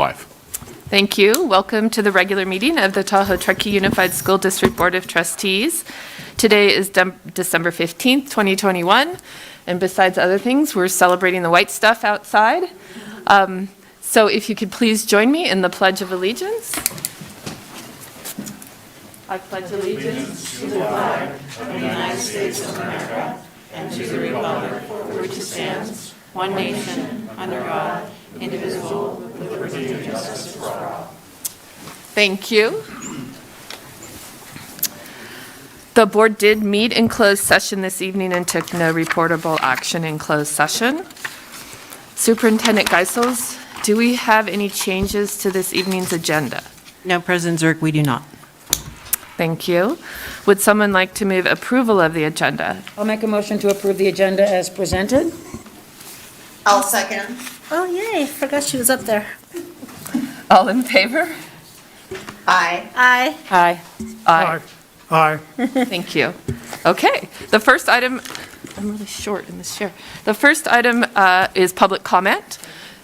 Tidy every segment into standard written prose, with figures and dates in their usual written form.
Live. Thank you. Welcome to the regular meeting of the Tahoe Truckee Unified School District Board of Trustees. Today is December 15th, 2021, and besides other things, we're celebrating the white stuff outside. So if you could please join me in the Pledge of Allegiance. I pledge allegiance to the flag of the United States of America and to the republic for which it stands, one nation, under God, indivisible, with liberty and justice for all. Thank you. The board did meet in closed session this evening and took no reportable action in closed session. Superintendent Geisels, do we have any changes to this evening's agenda? No, President Zirk, we do not. Thank you. Would someone like to move approval of the agenda? I'll make a motion to approve the agenda as presented. I'll second. Oh, yay, forgot she was up there. All in favor? Aye. Aye. Aye. Aye. Aye. Thank you. Okay, the first item, I'm really short in this chair. The first item is public comment.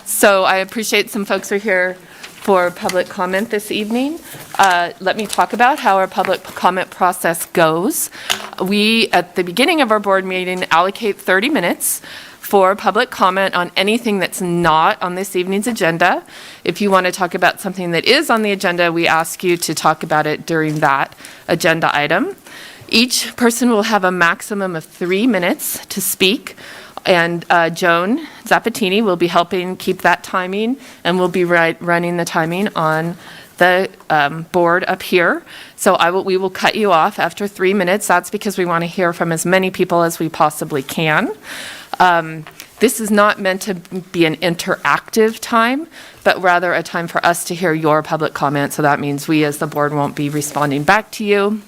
So I appreciate some folks are here for public comment this evening. Let me talk about how our public comment process goes. We, at the beginning of our board meeting, allocate 30 minutes for public comment on anything that's not on this evening's agenda. If you want to talk about something that is on the agenda, we ask you to talk about it during that agenda item. Each person will have a maximum of 3 minutes to speak, and Joan Zappatini will be helping keep that timing, and will be running the timing on the board up here. So we will cut you off after 3 minutes. That's because we want to hear from as many people as we possibly can. This is not meant to be an interactive time, but rather a time for us to hear your public comment. So that means we as the board won't be responding back to you.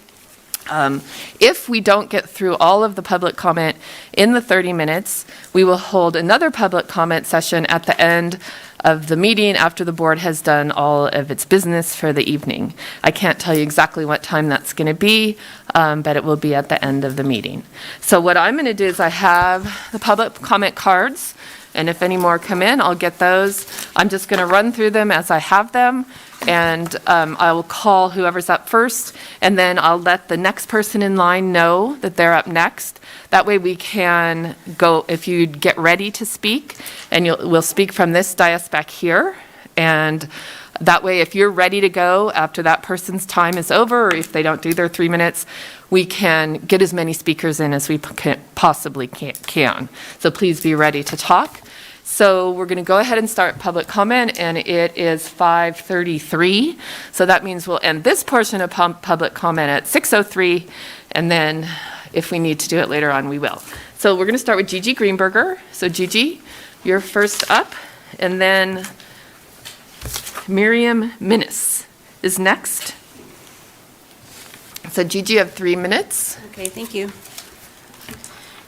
If we don't get through all of the public comment in the 30 minutes, we will hold another public comment session at the end of the meeting after the board has done all of its business for the evening. I can't tell you exactly what time that's going to be, but it will be at the end of the meeting. So what I'm going to do is I have the public comment cards, and if any more come in, I'll get those. I'm just going to run through them as I have them, and I will call whoever's up first, and then I'll let the next person in line know that they're up next. That way we can go, if you get ready to speak, and we'll speak from this dais back here, and that way if you're ready to go after that person's time is over, or if they don't do their 3 minutes, we can get as many speakers in as we possibly can. So please be ready to talk. So we're going to go ahead and start public comment, and it is 5:33. So that means we'll end this portion of public comment at 6:03, and then if we need to do it later on, we will. So we're going to start with Gigi Greenberger. So Gigi, you're first up, and then Miriam Minnis is next. So Gigi, you have 3 minutes. Okay, thank you.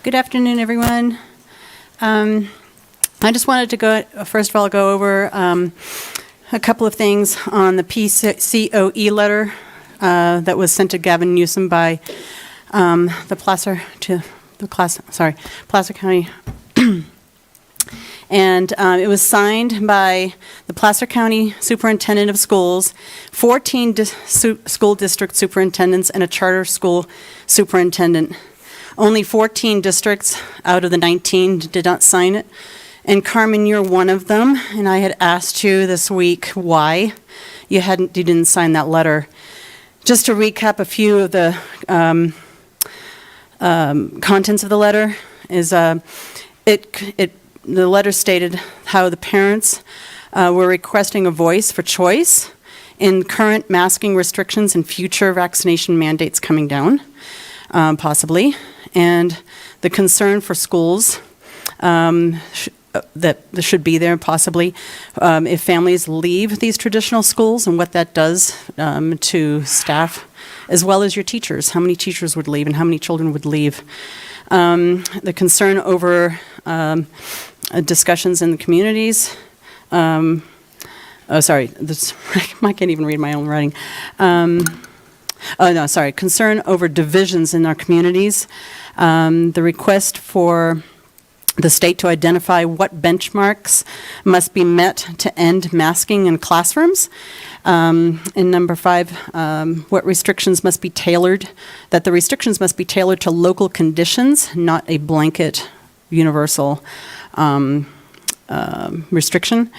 Good afternoon, everyone. I just wanted to first of all, go over a couple of things on the PCOE letter that was sent to Gavin Newsom by Placer County. And it was signed by the Placer County Superintendent of Schools, 14 school district superintendents, and a charter school superintendent. Only 14 districts out of the 19 did not sign it. And Carmen, you're one of them, and I had asked you this week why you didn't sign that letter. Just to recap a few of the contents of the letter is the letter stated how the parents were requesting a voice for choice in current masking restrictions and future vaccination mandates coming down, possibly, and the concern for schools that should be there possibly if families leave these traditional schools, and what that does to staff as well as your teachers. How many teachers would leave and how many children would leave? The concern over discussions in the communities. I can't even read my own writing. Concern over divisions in our communities. The request for the state to identify what benchmarks must be met to end masking in classrooms. In number 5, what restrictions must be tailored, that the restrictions must be tailored to local conditions, not a blanket universal restriction.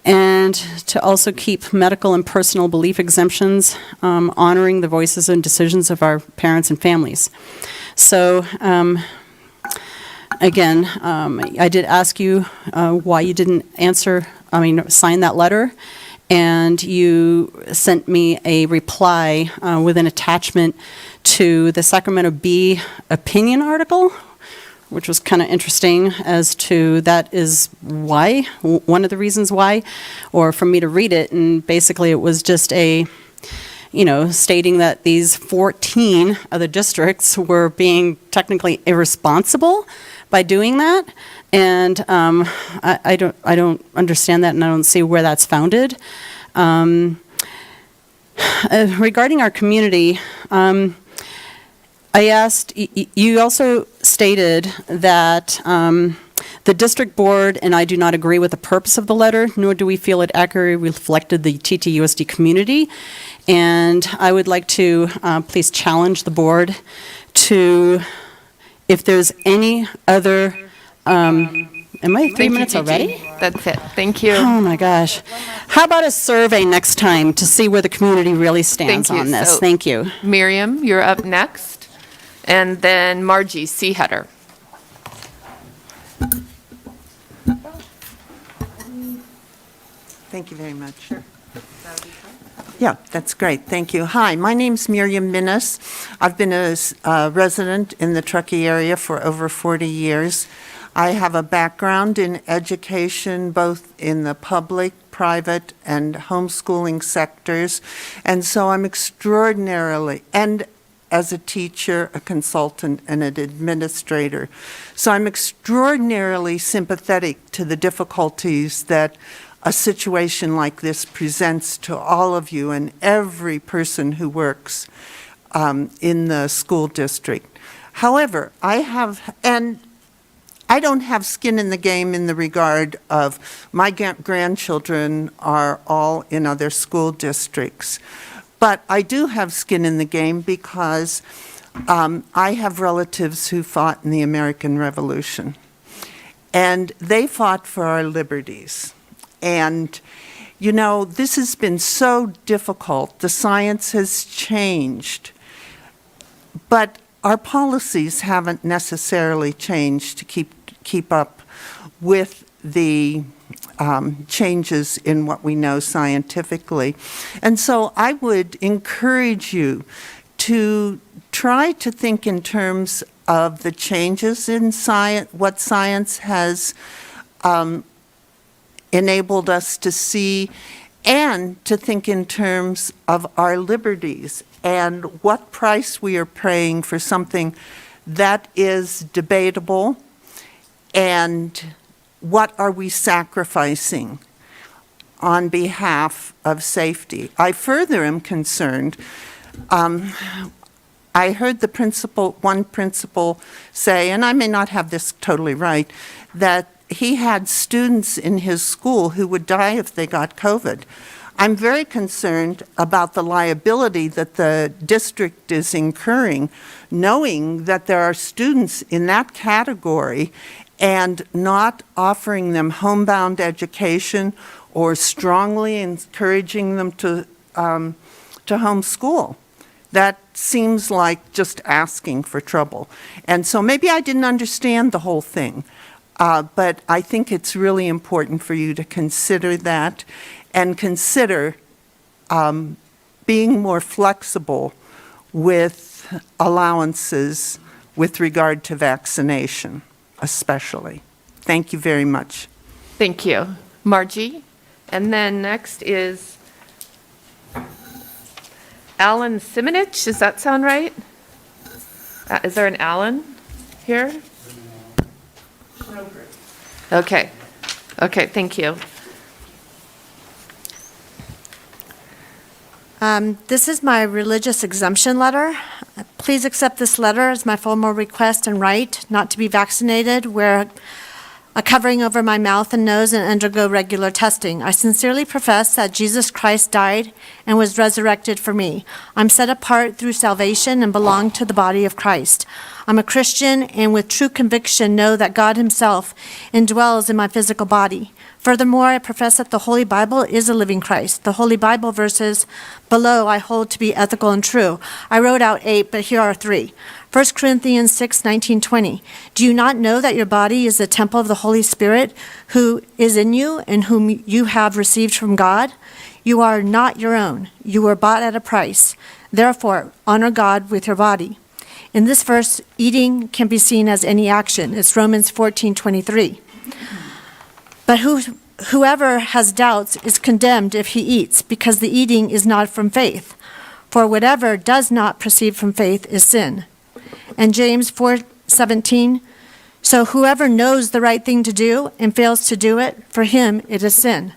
And to also keep medical and personal belief exemptions, honoring the voices and decisions of our parents and families. So, again, I did ask you why you didn't sign that letter, and you sent me a reply with an attachment to the Sacramento Bee opinion article, which was kind of interesting as to that is why, one of the reasons why, or for me to read it, and basically it was just stating that these 14 other districts were being technically irresponsible by doing that, and I don't understand that, and I don't see where that's founded. Regarding our community, I asked, you also stated that the district board and I do not agree with the purpose of the letter, nor do we feel it accurately reflected the TTUSD community. And I would like to please challenge the board to, if there's any other, am I 3 minutes already? That's it. Thank you. Oh, my gosh. How about a survey next time to see where the community really stands Thank you. on this? So- Thank you. Miriam, you're up next. And then Margie Seaheader. Thank you very much. Yeah, that's great. Thank you. Hi, my name's Miriam Minnis. I've been a resident in the Truckee area for over 40 years. I have a background in education, both in the public, private, and homeschooling sectors. And so I'm extraordinarily, and as a teacher, a consultant, and an administrator. So I'm extraordinarily sympathetic to the difficulties that a situation like this presents to all of you and every person who works in the school district. However, I don't have skin in the game in the regard of my grandchildren are all in other school districts. But I do have skin in the game because I have relatives who fought in the American Revolution. And they fought for our liberties. And, this has been so difficult. The science has changed. But our policies haven't necessarily changed to keep up with the changes in what we know scientifically. And so I would encourage you to try to think in terms of the changes in science, what science has enabled us to see, and to think in terms of our liberties and what price we are paying for something that is debatable, and what are we sacrificing on behalf of safety. I further am concerned, I heard one principal say, and I may not have this totally right, that he had students in his school who would die if they got COVID. I'm very concerned about the liability that the district is incurring, knowing that there are students in that category and not offering them homebound education or strongly encouraging them to homeschool. That seems like just asking for trouble. And so maybe I didn't understand the whole thing, but I think it's really important for you to consider that and consider being more flexible with allowances with regard to vaccination, especially. Thank you very much. Thank you. Margie? And then next is Alan Simonich, does that sound right? Is there an Alan here? Okay. Okay, thank you. This is my religious exemption letter. please accept this letter as my formal request and right not to be vaccinated, wear a covering over my mouth and nose, and undergo regular testing. I sincerely profess that Jesus Christ died and was resurrected for me. I'm set apart through salvation and belong to the body of Christ. I'm a Christian and with true conviction know that God himself indwells in my physical body. Furthermore, I profess that the Holy Bible is a living Christ. The Holy Bible verses below I hold to be ethical and true. I wrote out 8, but here are 3. 1 Corinthians 6:19-20. Do you not know that your body is the temple of the Holy Spirit who is in you and whom you have received from God? You are not your own. You were bought at a price. Therefore, honor God with your body. In this verse, eating can be seen as any action. It's Romans 14:23. But whoever has doubts is condemned if he eats, because the eating is not from faith. For whatever does not proceed from faith is sin. And James 4:17, so whoever knows the right thing to do and fails to do it, for him it is sin.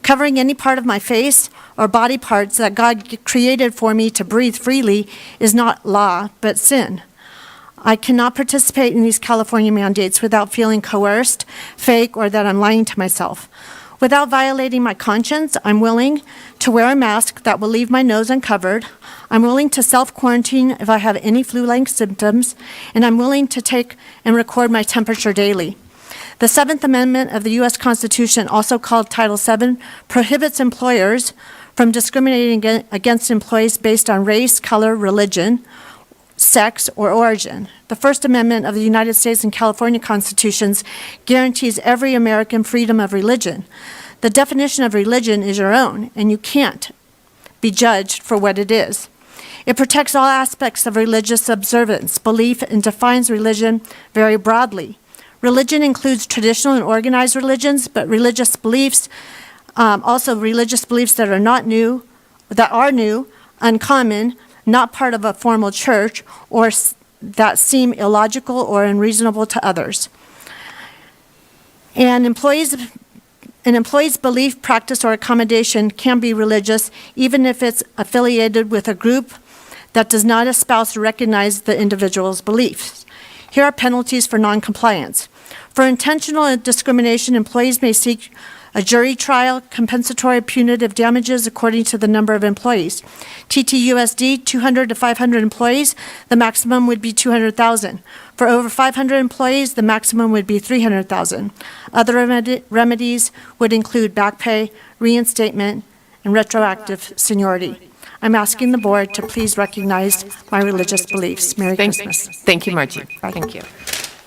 Covering any part of my face or body parts that God created for me to breathe freely is not law, but sin. I cannot participate in these California mandates without feeling coerced, fake, or that I'm lying to myself. Without violating my conscience, I'm willing to wear a mask that will leave my nose uncovered. I'm willing to self-quarantine if I have any flu-like symptoms, and I'm willing to take and record my temperature daily. The 7th Amendment of the U.S. Constitution, also called Title VII, prohibits employers from discriminating against employees based on race, color, religion, sex, or origin. The First Amendment of the United States and California Constitutions guarantees every American freedom of religion. The definition of religion is your own, and you can't be judged for what it is. It protects all aspects of religious observance, belief, and defines religion very broadly. Religion includes traditional and organized religions, but religious beliefs, also religious beliefs that are new, uncommon, not part of a formal church, or that seem illogical or unreasonable to others. An employee's belief, practice, or accommodation can be religious, even if it's affiliated with a group that does not espouse or recognize the individual's beliefs. Here are penalties for noncompliance. For intentional discrimination, employees may seek a jury trial, compensatory punitive damages according to the number of employees. TTUSD, 200 to 500 employees, the maximum would be $200,000. For over 500 employees, the maximum would be $300,000. Other remedies would include back pay, reinstatement, and retroactive seniority. I'm asking the board to please recognize my religious beliefs. Merry Christmas. Thank you, Margie. Thank you.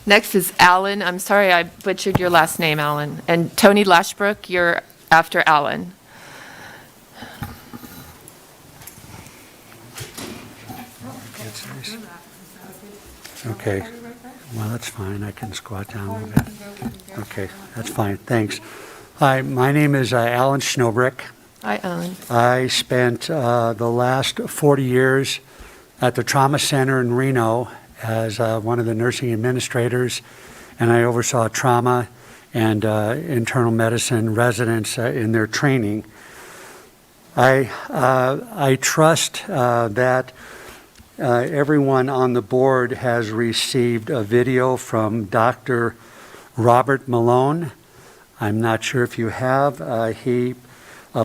Next is Alan. I'm sorry I butchered your last name, Alan. And Tony Lashbrook, you're after Alan. Okay, well, that's fine. I can squat down a little bit. Okay, that's fine. Thanks. Hi, my name is Alan Schnobrick. Hi, Alan. I spent the last 40 years at the Trauma Center in Reno as one of the nursing administrators, and I oversaw trauma and internal medicine residents in their training. I trust that everyone on the board has received a video from Dr. Robert Malone. I'm not sure if you have. He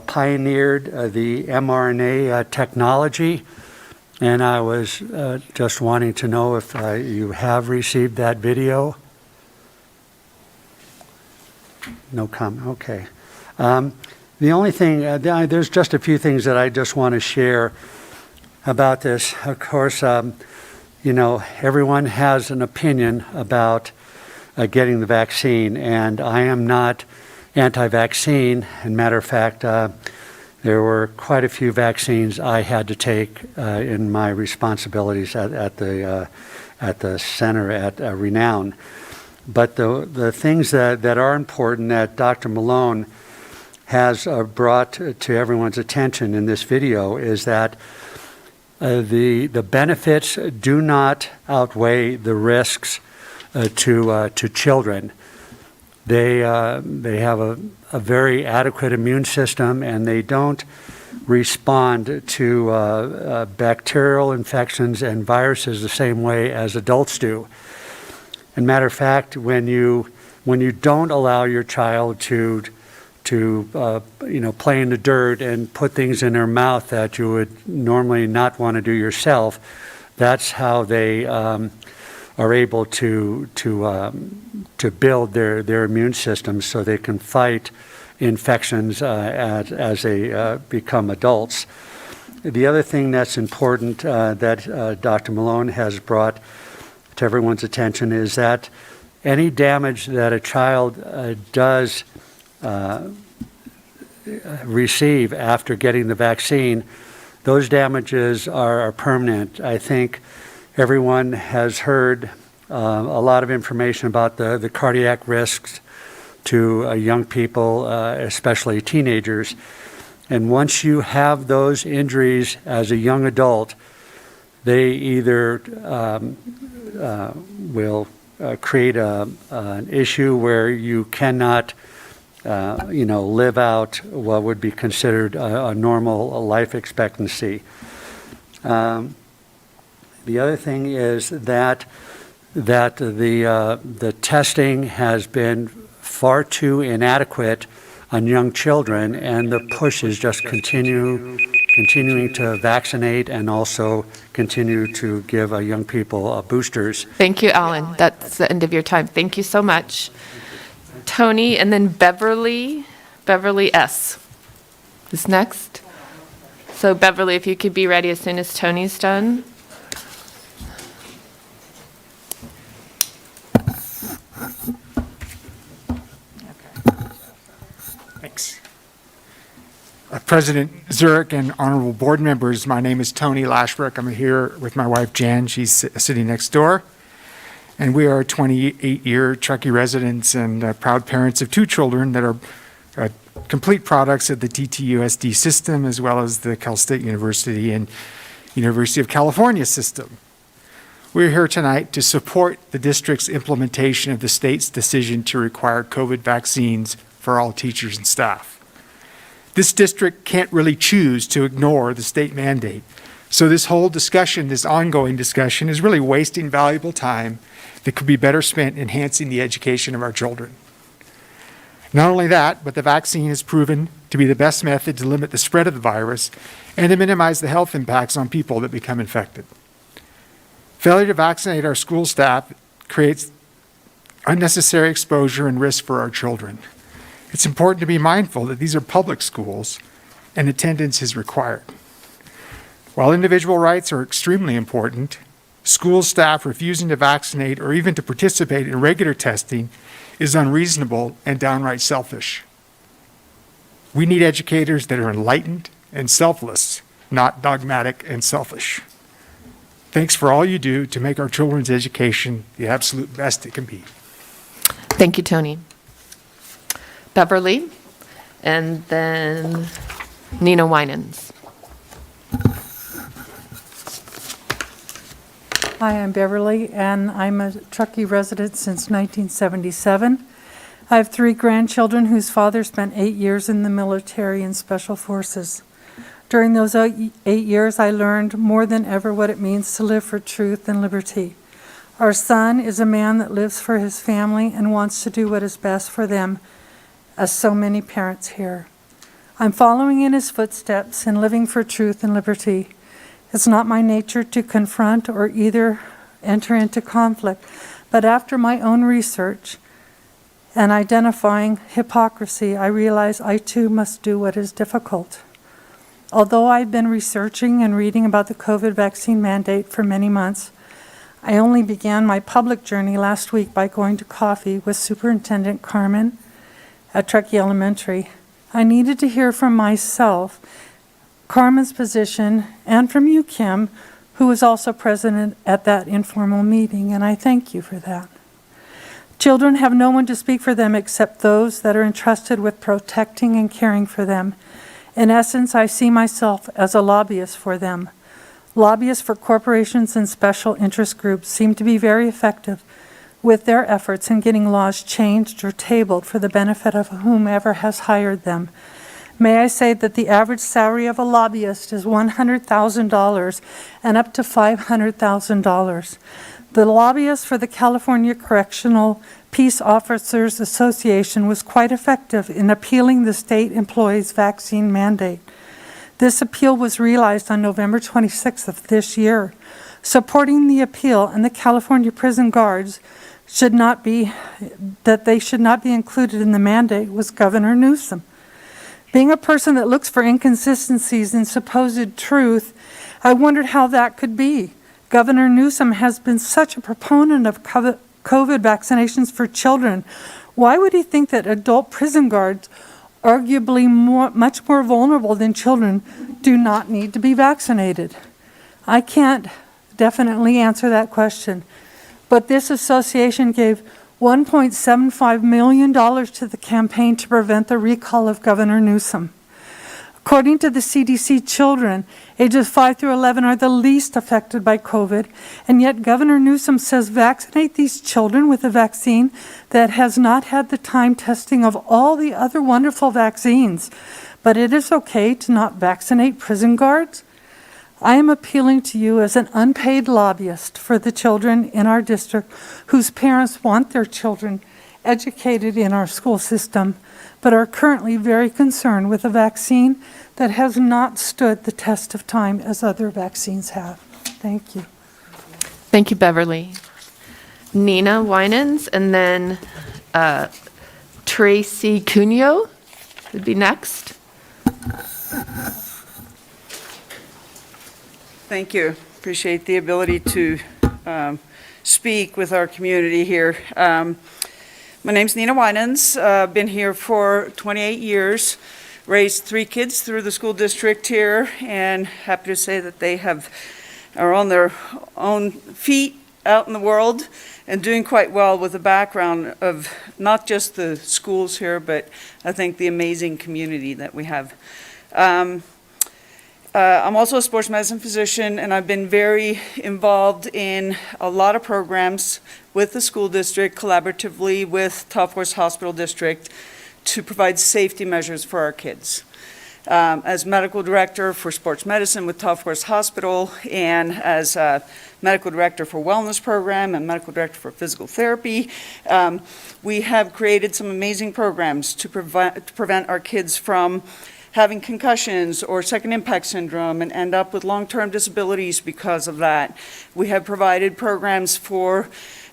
pioneered the mRNA technology. And I was just wanting to know if you have received that video. No comment, okay. The only thing, there's just a few things that I just want to share about this. Of course, everyone has an opinion about getting the vaccine, and I am not anti-vaccine. As a matter of fact, there were quite a few vaccines I had to take in my responsibilities at the center at Renown. But the things that are important that Dr. Malone has brought to everyone's attention in this video is that the benefits do not outweigh the risks to children. they have a very adequate immune system, and they don't respond to bacterial infections and viruses the same way as adults do. And matter of fact, when you don't allow your child to play in the dirt and put things in their mouth that you would normally not want to do yourself, that's how they are able to build their immune system so they can fight infections as they become adults. The other thing that's important that Dr. Malone has brought to everyone's attention is that any damage that a child does receive after getting the vaccine, those damages are permanent. I think everyone has heard a lot of information about the cardiac risks to young people, especially teenagers. And once you have those injuries as a young adult, they either will create an issue where you cannot live out what would be considered a normal life expectancy. The other thing is that the testing has been far too inadequate on young children, and the push is just continuing to vaccinate and also continue to give young people boosters. Thank you, Alan. That's the end of your time. Thank you so much. Tony, and then Beverly S. is next. So Beverly, if you could be ready as soon as Tony's done. Thanks. President Zurich and honorable board members, my name is Tony Lashbrook. I'm here with my wife Jan. She's sitting next door. And we are 28-year Truckee residents and proud parents of 2 children that are complete products of the TTUSD system, as well as the Cal State University and University of California system. We're here tonight to support the district's implementation of the state's decision to require COVID vaccines for all teachers and staff. This district can't really choose to ignore the state mandate. So this whole discussion, this ongoing discussion, is really wasting valuable time that could be better spent enhancing the education of our children. Not only that, but the vaccine has proven to be the best method to limit the spread of the virus and to minimize the health impacts on people that become infected. Failure to vaccinate our school staff creates unnecessary exposure and risk for our children. It's important to be mindful that these are public schools and attendance is required. While individual rights are extremely important, school staff refusing to vaccinate or even to participate in regular testing is unreasonable and downright selfish. We need educators that are enlightened and selfless, not dogmatic and selfish. Thanks for all you do to make our children's education the absolute best it can be. Thank you, Tony. Beverly, and then Nina Winans. Hi, I'm Beverly, and I'm a Truckee resident since 1977. I have 3 grandchildren whose father spent 8 years in the military and special forces. During those 8 years, I learned more than ever what it means to live for truth and liberty. Our son is a man that lives for his family and wants to do what is best for them, as so many parents here. I'm following in his footsteps and living for truth and liberty. It's not my nature to confront or either enter into conflict, but after my own research and identifying hypocrisy, I realize I too must do what is difficult. Although I've been researching and reading about the COVID vaccine mandate for many months, I only began my public journey last week by going to coffee with Superintendent Carmen at Truckee Elementary. I needed to hear from myself Carmen's position, and from you, Kim, who was also present at that informal meeting, and I thank you for that. Children have no one to speak for them except those that are entrusted with protecting and caring for them. In essence, I see myself as a lobbyist for them. Lobbyists for corporations and special interest groups seem to be very effective with their efforts in getting laws changed or tabled for the benefit of whomever has hired them. May I say that the average salary of a lobbyist is $100,000 and up to $500,000. The lobbyist for the California Correctional Peace Officers Association was quite effective in appealing the state employees' vaccine mandate. This appeal was realized on November 26th of this year. Supporting the appeal and the California prison guards should not be included in the mandate was Governor Newsom. Being a person that looks for inconsistencies in supposed truth, I wondered how that could be. Governor Newsom has been such a proponent of COVID vaccinations for children. Why would he think that adult prison guards, arguably much more vulnerable than children, do not need to be vaccinated? I can't definitely answer that question, but this association gave $1.75 million to the campaign to prevent the recall of Governor Newsom. According to the CDC, children ages 5 through 11 are the least affected by COVID, and yet Governor Newsom says vaccinate these children with a vaccine that has not had the time testing of all the other wonderful vaccines. But it is okay to not vaccinate prison guards? I am appealing to you as an unpaid lobbyist for the children in our district whose parents want their children educated in our school system, but are currently very concerned with a vaccine that has not stood the test of time as other vaccines have. Thank you. Thank you, Beverly. Nina Winans, and then Tracy Cuneo would be next. Thank you. Appreciate the ability to speak with our community here. My name's Nina Winans. Been here for 28 years. Raised 3 kids through the school district here, and happy to say that they are on their own feet out in the world and doing quite well with a background of not just the schools here, but I think the amazing community that we have. I'm also a sports medicine physician, and I've been very involved in a lot of programs with the school district, collaboratively with Taft Forest Hospital District, to provide safety measures for our kids. As medical director for sports medicine with Taft Forest Hospital, and as medical director for wellness program and medical director for physical therapy, we have created some amazing programs to prevent our kids from having concussions or second impact syndrome and end up with long-term disabilities because of that. We have provided programs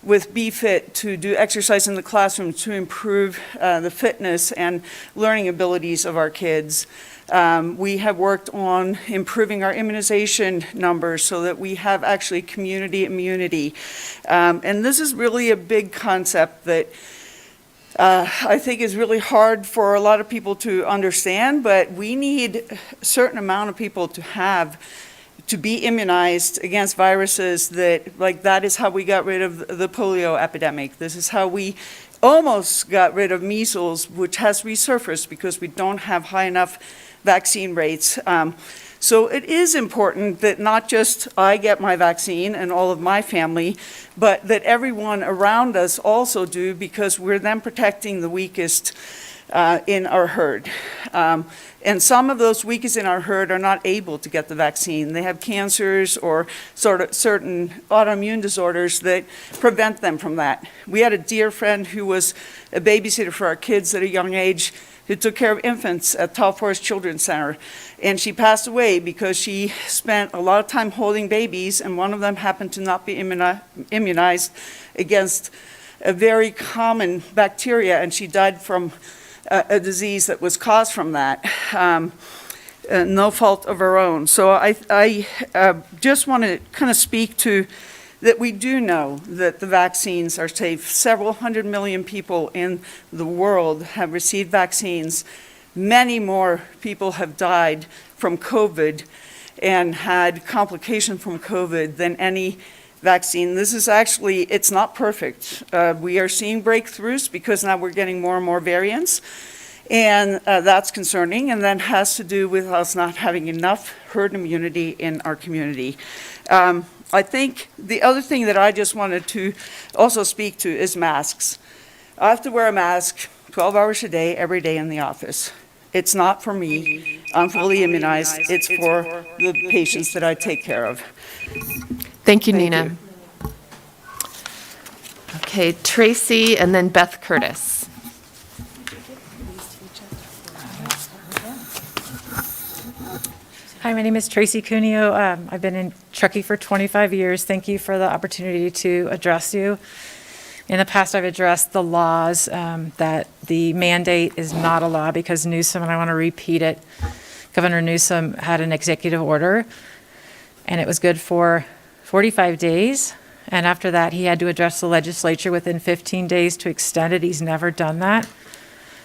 with BFIT to do exercise in the classroom to improve the fitness and learning abilities of our kids. We have worked on improving our immunization numbers so that we have actually community immunity. And this is really a big concept that I think is really hard for a lot of people to understand, but we need a certain amount of people to be immunized against viruses that is how we got rid of the polio epidemic. This is how we almost got rid of measles, which has resurfaced because we don't have high enough vaccine rates. So it is important that not just I get my vaccine and all of my family, but that everyone around us also do, because we're then protecting the weakest in our herd. And some of those weakest in our herd are not able to get the vaccine. They have cancers or certain autoimmune disorders that prevent them from that. We had a dear friend who was a babysitter for our kids at a young age, who took care of infants at Taft Forest Children's Center. And she passed away because she spent a lot of time holding babies, and one of them happened to not be immunized against a very common bacteria, and she died from a disease that was caused from that. No fault of her own. So I just want to kind of speak to that we do know that the vaccines are safe. Several hundred million people in the world have received vaccines. Many more people have died from COVID and had complications from COVID than any vaccine. This is actually, it's not perfect. We are seeing breakthroughs because now we're getting more and more variants. And that's concerning, and that has to do with us not having enough herd immunity in our community. I think the other thing that I just wanted to also speak to is masks. I have to wear a mask 12 hours a day, every day in the office. It's not for me. I'm fully immunized. It's for the patients that I take care of. Thank you, Nina. Okay, Tracy and then Beth Curtis. Hi, my name is Tracy Cuneo. I've been in Truckee for 25 years. Thank you for the opportunity to address you. In the past, I've addressed the laws, that the mandate is not a law because Newsom, and I want to repeat it, Governor Newsom had an executive order, and it was good for 45 days. And after that, he had to address the legislature within 15 days to extend it. He's never done that.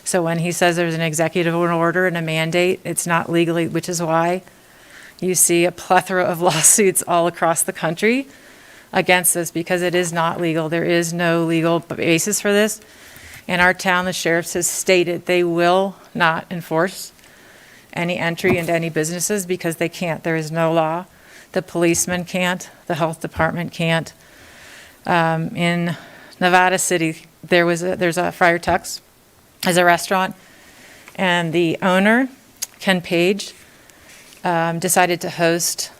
So when he says there's an executive order and a mandate, it's not legally, which is why you see a plethora of lawsuits all across the country against this, because it is not legal. There is no legal basis for this. In our town, the sheriffs has stated they will not enforce any entry into any businesses because they can't. There is no law. The policeman can't. The health department can't. In Nevada City, there's a Friar Tuck's as a restaurant, and the owner, Ken Page, decided to host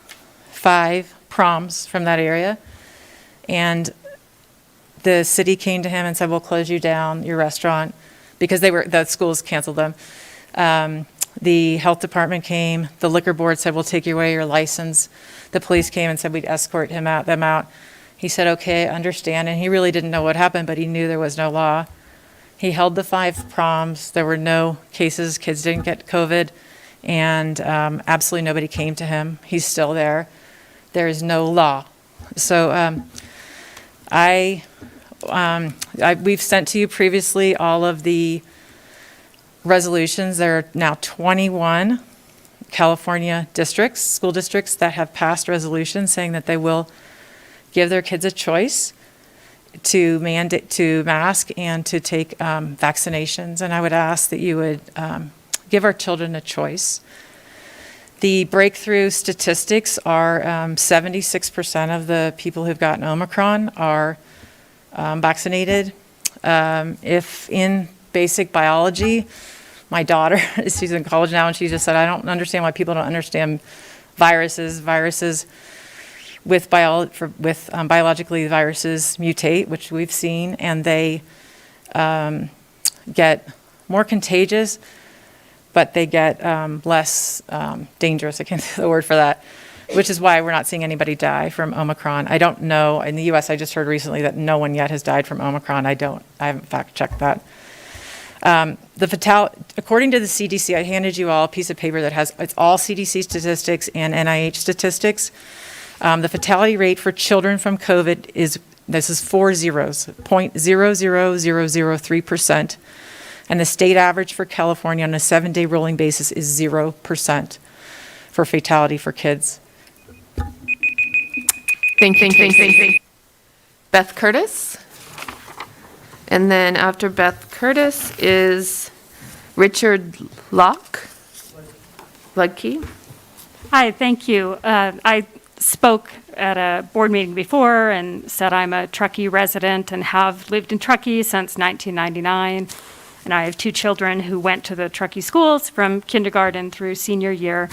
5 proms from that area. And the city came to him and said, we'll close you down, your restaurant, because the schools canceled them. The health department came, the liquor board said, we'll take away your license. The police came and said we'd escort them out. He said, okay, I understand. And he really didn't know what happened, but he knew there was no law. He held the 5 proms. There were no cases. Kids didn't get COVID. And absolutely nobody came to him. He's still there. There is no law. So we've sent to you previously all of the resolutions. There are now 21 California districts, school districts, that have passed resolutions saying that they will give their kids a choice to mandate to mask and to take vaccinations. And I would ask that you would give our children a choice. The breakthrough statistics are 76% of the people who've gotten Omicron are vaccinated. If in basic biology, my daughter, she's in college now, and she just said, I don't understand why people don't understand viruses. Viruses with biologically, viruses mutate, which we've seen, and they get more contagious, but they get less dangerous. I can't think of the word for that, which is why we're not seeing anybody die from Omicron. I don't know. In the U.S., I just heard recently that no one yet has died from Omicron. I haven't fact-checked that. According to the CDC, I handed you all a piece of paper that has, it's all CDC statistics and NIH statistics. The fatality rate for children from COVID this is 4 zeros, 0.00003%. And the state average for California on a 7-day rolling basis is 0% for fatality for kids. Thank you. Beth Curtis. And then after Beth Curtis is Richard Ludke. Hi, thank you. I spoke at a board meeting before and said I'm a Truckee resident and have lived in Truckee since 1999. And I have 2 children who went to the Truckee schools from kindergarten through senior year.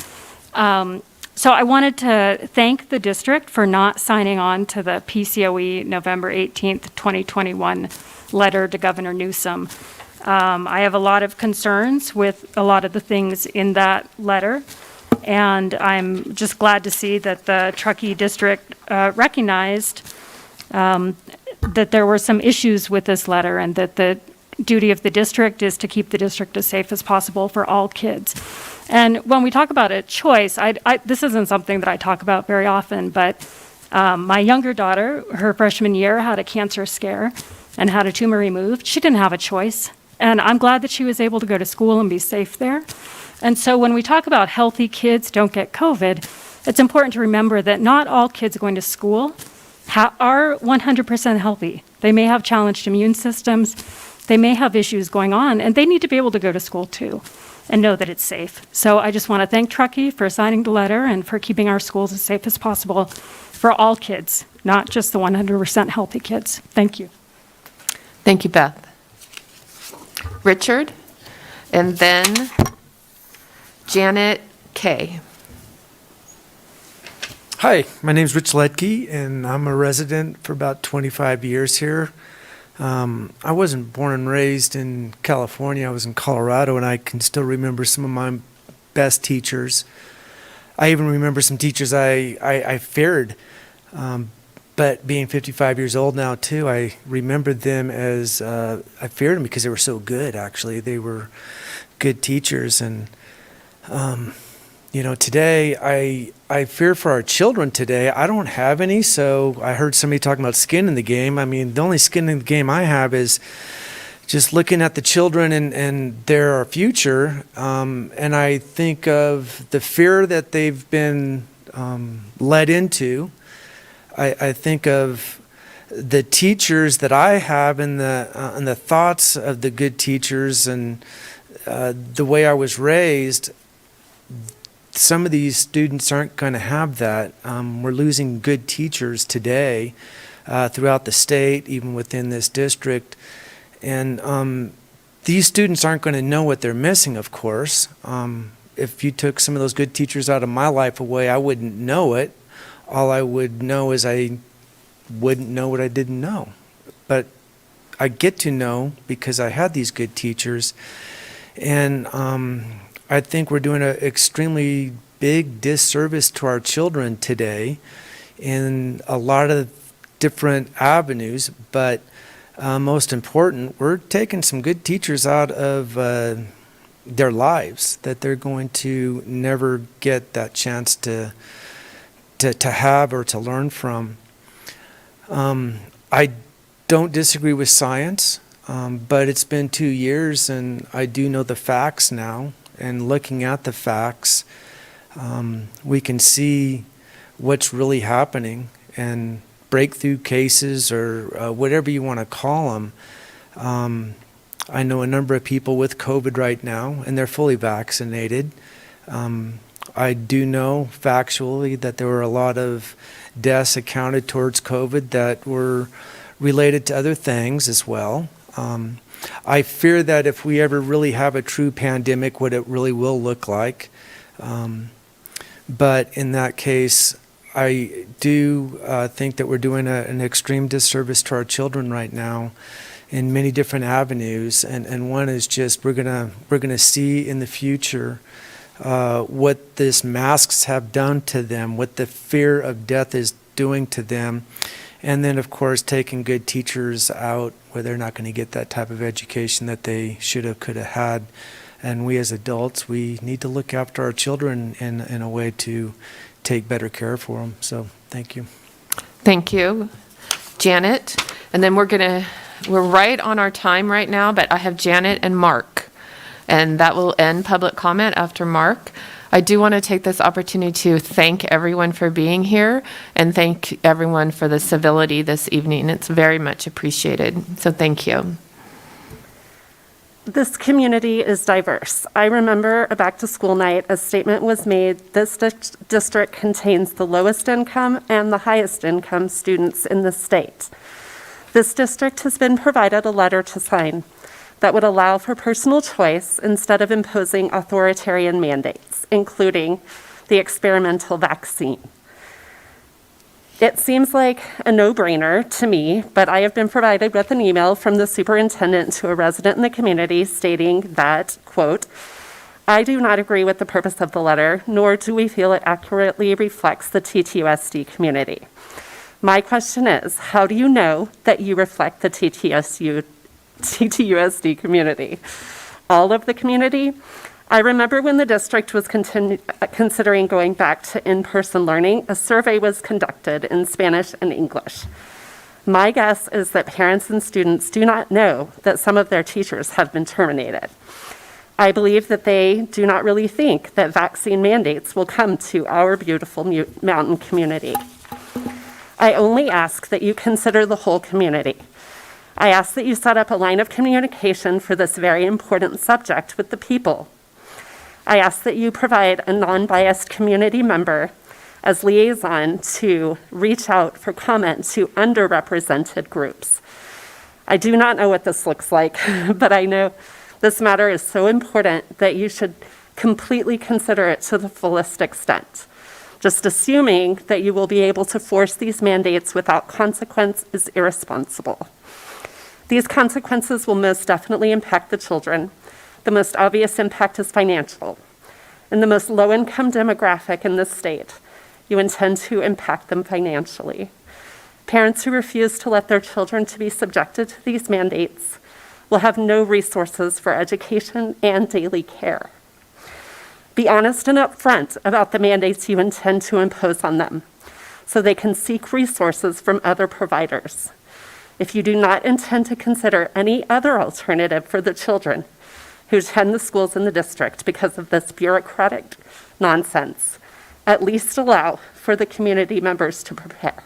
So I wanted to thank the district for not signing on to the PCOE November 18th, 2021 letter to Governor Newsom. I have a lot of concerns with a lot of the things in that letter, and I'm just glad to see that the Truckee district recognized that there were some issues with this letter, and that the duty of the district is to keep the district as safe as possible for all kids. And when we talk about a choice, this isn't something that I talk about very often, but my younger daughter, her freshman year, had a cancer scare and had a tumor removed. She didn't have a choice. And I'm glad that she was able to go to school and be safe there. And so when we talk about healthy kids don't get COVID, it's important to remember that not all kids going to school are 100% healthy. They may have challenged immune systems. They may have issues going on, and they need to be able to go to school too and know that it's safe. So I just want to thank Truckee for signing the letter and for keeping our schools as safe as possible for all kids, not just the 100% healthy kids. Thank you. Thank you, Beth. Richard, and then Janet Kay. Hi, my name's Rich Ledke, and I'm a resident for about 25 years here. I wasn't born and raised in California. I was in Colorado, and I can still remember some of my best teachers. I even remember some teachers I feared. But being 55 years old now, too, I remembered them as, I feared them because they were so good, actually. They were good teachers. And, today, I fear for our children today. I don't have any, so I heard somebody talking about skin in the game. I mean, the only skin in the game I have is just looking at the children and their future. And I think of the fear that they've been led into. I think of the teachers that I have and the thoughts of the good teachers and the way I was raised. Some of these students aren't going to have that. We're losing good teachers today throughout the state, even within this district. And these students aren't going to know what they're missing, of course. If you took some of those good teachers out of my life away, I wouldn't know it. All I would know is I wouldn't know what I didn't know. But I get to know because I had these good teachers. And I think we're doing an extremely big disservice to our children today in a lot of different avenues. But most important, we're taking some good teachers out of their lives that they're going to never get that chance to have or to learn from. I don't disagree with science, but it's been 2 years and I do know the facts now. And looking at the facts, we can see what's really happening, and breakthrough cases or whatever you want to call them. I know a number of people with COVID right now, and they're fully vaccinated. I do know factually that there were a lot of deaths accounted towards COVID that were related to other things as well. I fear that if we ever really have a true pandemic, what it really will look like. But in that case, I do think that we're doing an extreme disservice to our children right now in many different avenues. And one is just we're gonna see in the future what these masks have done to them, what the fear of death is doing to them. And then, of course, taking good teachers out where they're not going to get that type of education that they should have, could have had. And we as adults, we need to look after our children in a way to take better care for them. So thank you. Thank you, Janet. And then we're right on our time right now, but I have Janet and Mark. And that will end public comment after Mark. I do want to take this opportunity to thank everyone for being here and thank everyone for the civility this evening. It's very much appreciated. So thank you. This community is diverse. I remember a back-to-school night, a statement was made, this district contains the lowest income and the highest income students in the state. This district has been provided a letter to sign that would allow for personal choice instead of imposing authoritarian mandates, including the experimental vaccine. It seems like a no-brainer to me, but I have been provided with an email from the superintendent to a resident in the community stating that, quote, I do not agree with the purpose of the letter, nor do we feel it accurately reflects the TTUSD community. My question is, how do you know that you reflect the TTUSD community? All of the community? I remember when the district was considering going back to in-person learning, a survey was conducted in Spanish and English. My guess is that parents and students do not know that some of their teachers have been terminated. I believe that they do not really think that vaccine mandates will come to our beautiful mountain community. I only ask that you consider the whole community. I ask that you set up a line of communication for this very important subject with the people. I ask that you provide a non-biased community member as liaison to reach out for comment to underrepresented groups. I do not know what this looks like, but I know this matter is so important that you should completely consider it to the fullest extent. Just assuming that you will be able to force these mandates without consequence is irresponsible. These consequences will most definitely impact the children. The most obvious impact is financial. In the most low-income demographic in this state, you intend to impact them financially. Parents who refuse to let their children to be subjected to these mandates will have no resources for education and daily care. Be honest and upfront about the mandates you intend to impose on them, so they can seek resources from other providers. If you do not intend to consider any other alternative for the children who attend the schools in the district because of this bureaucratic nonsense, at least allow for the community members to prepare.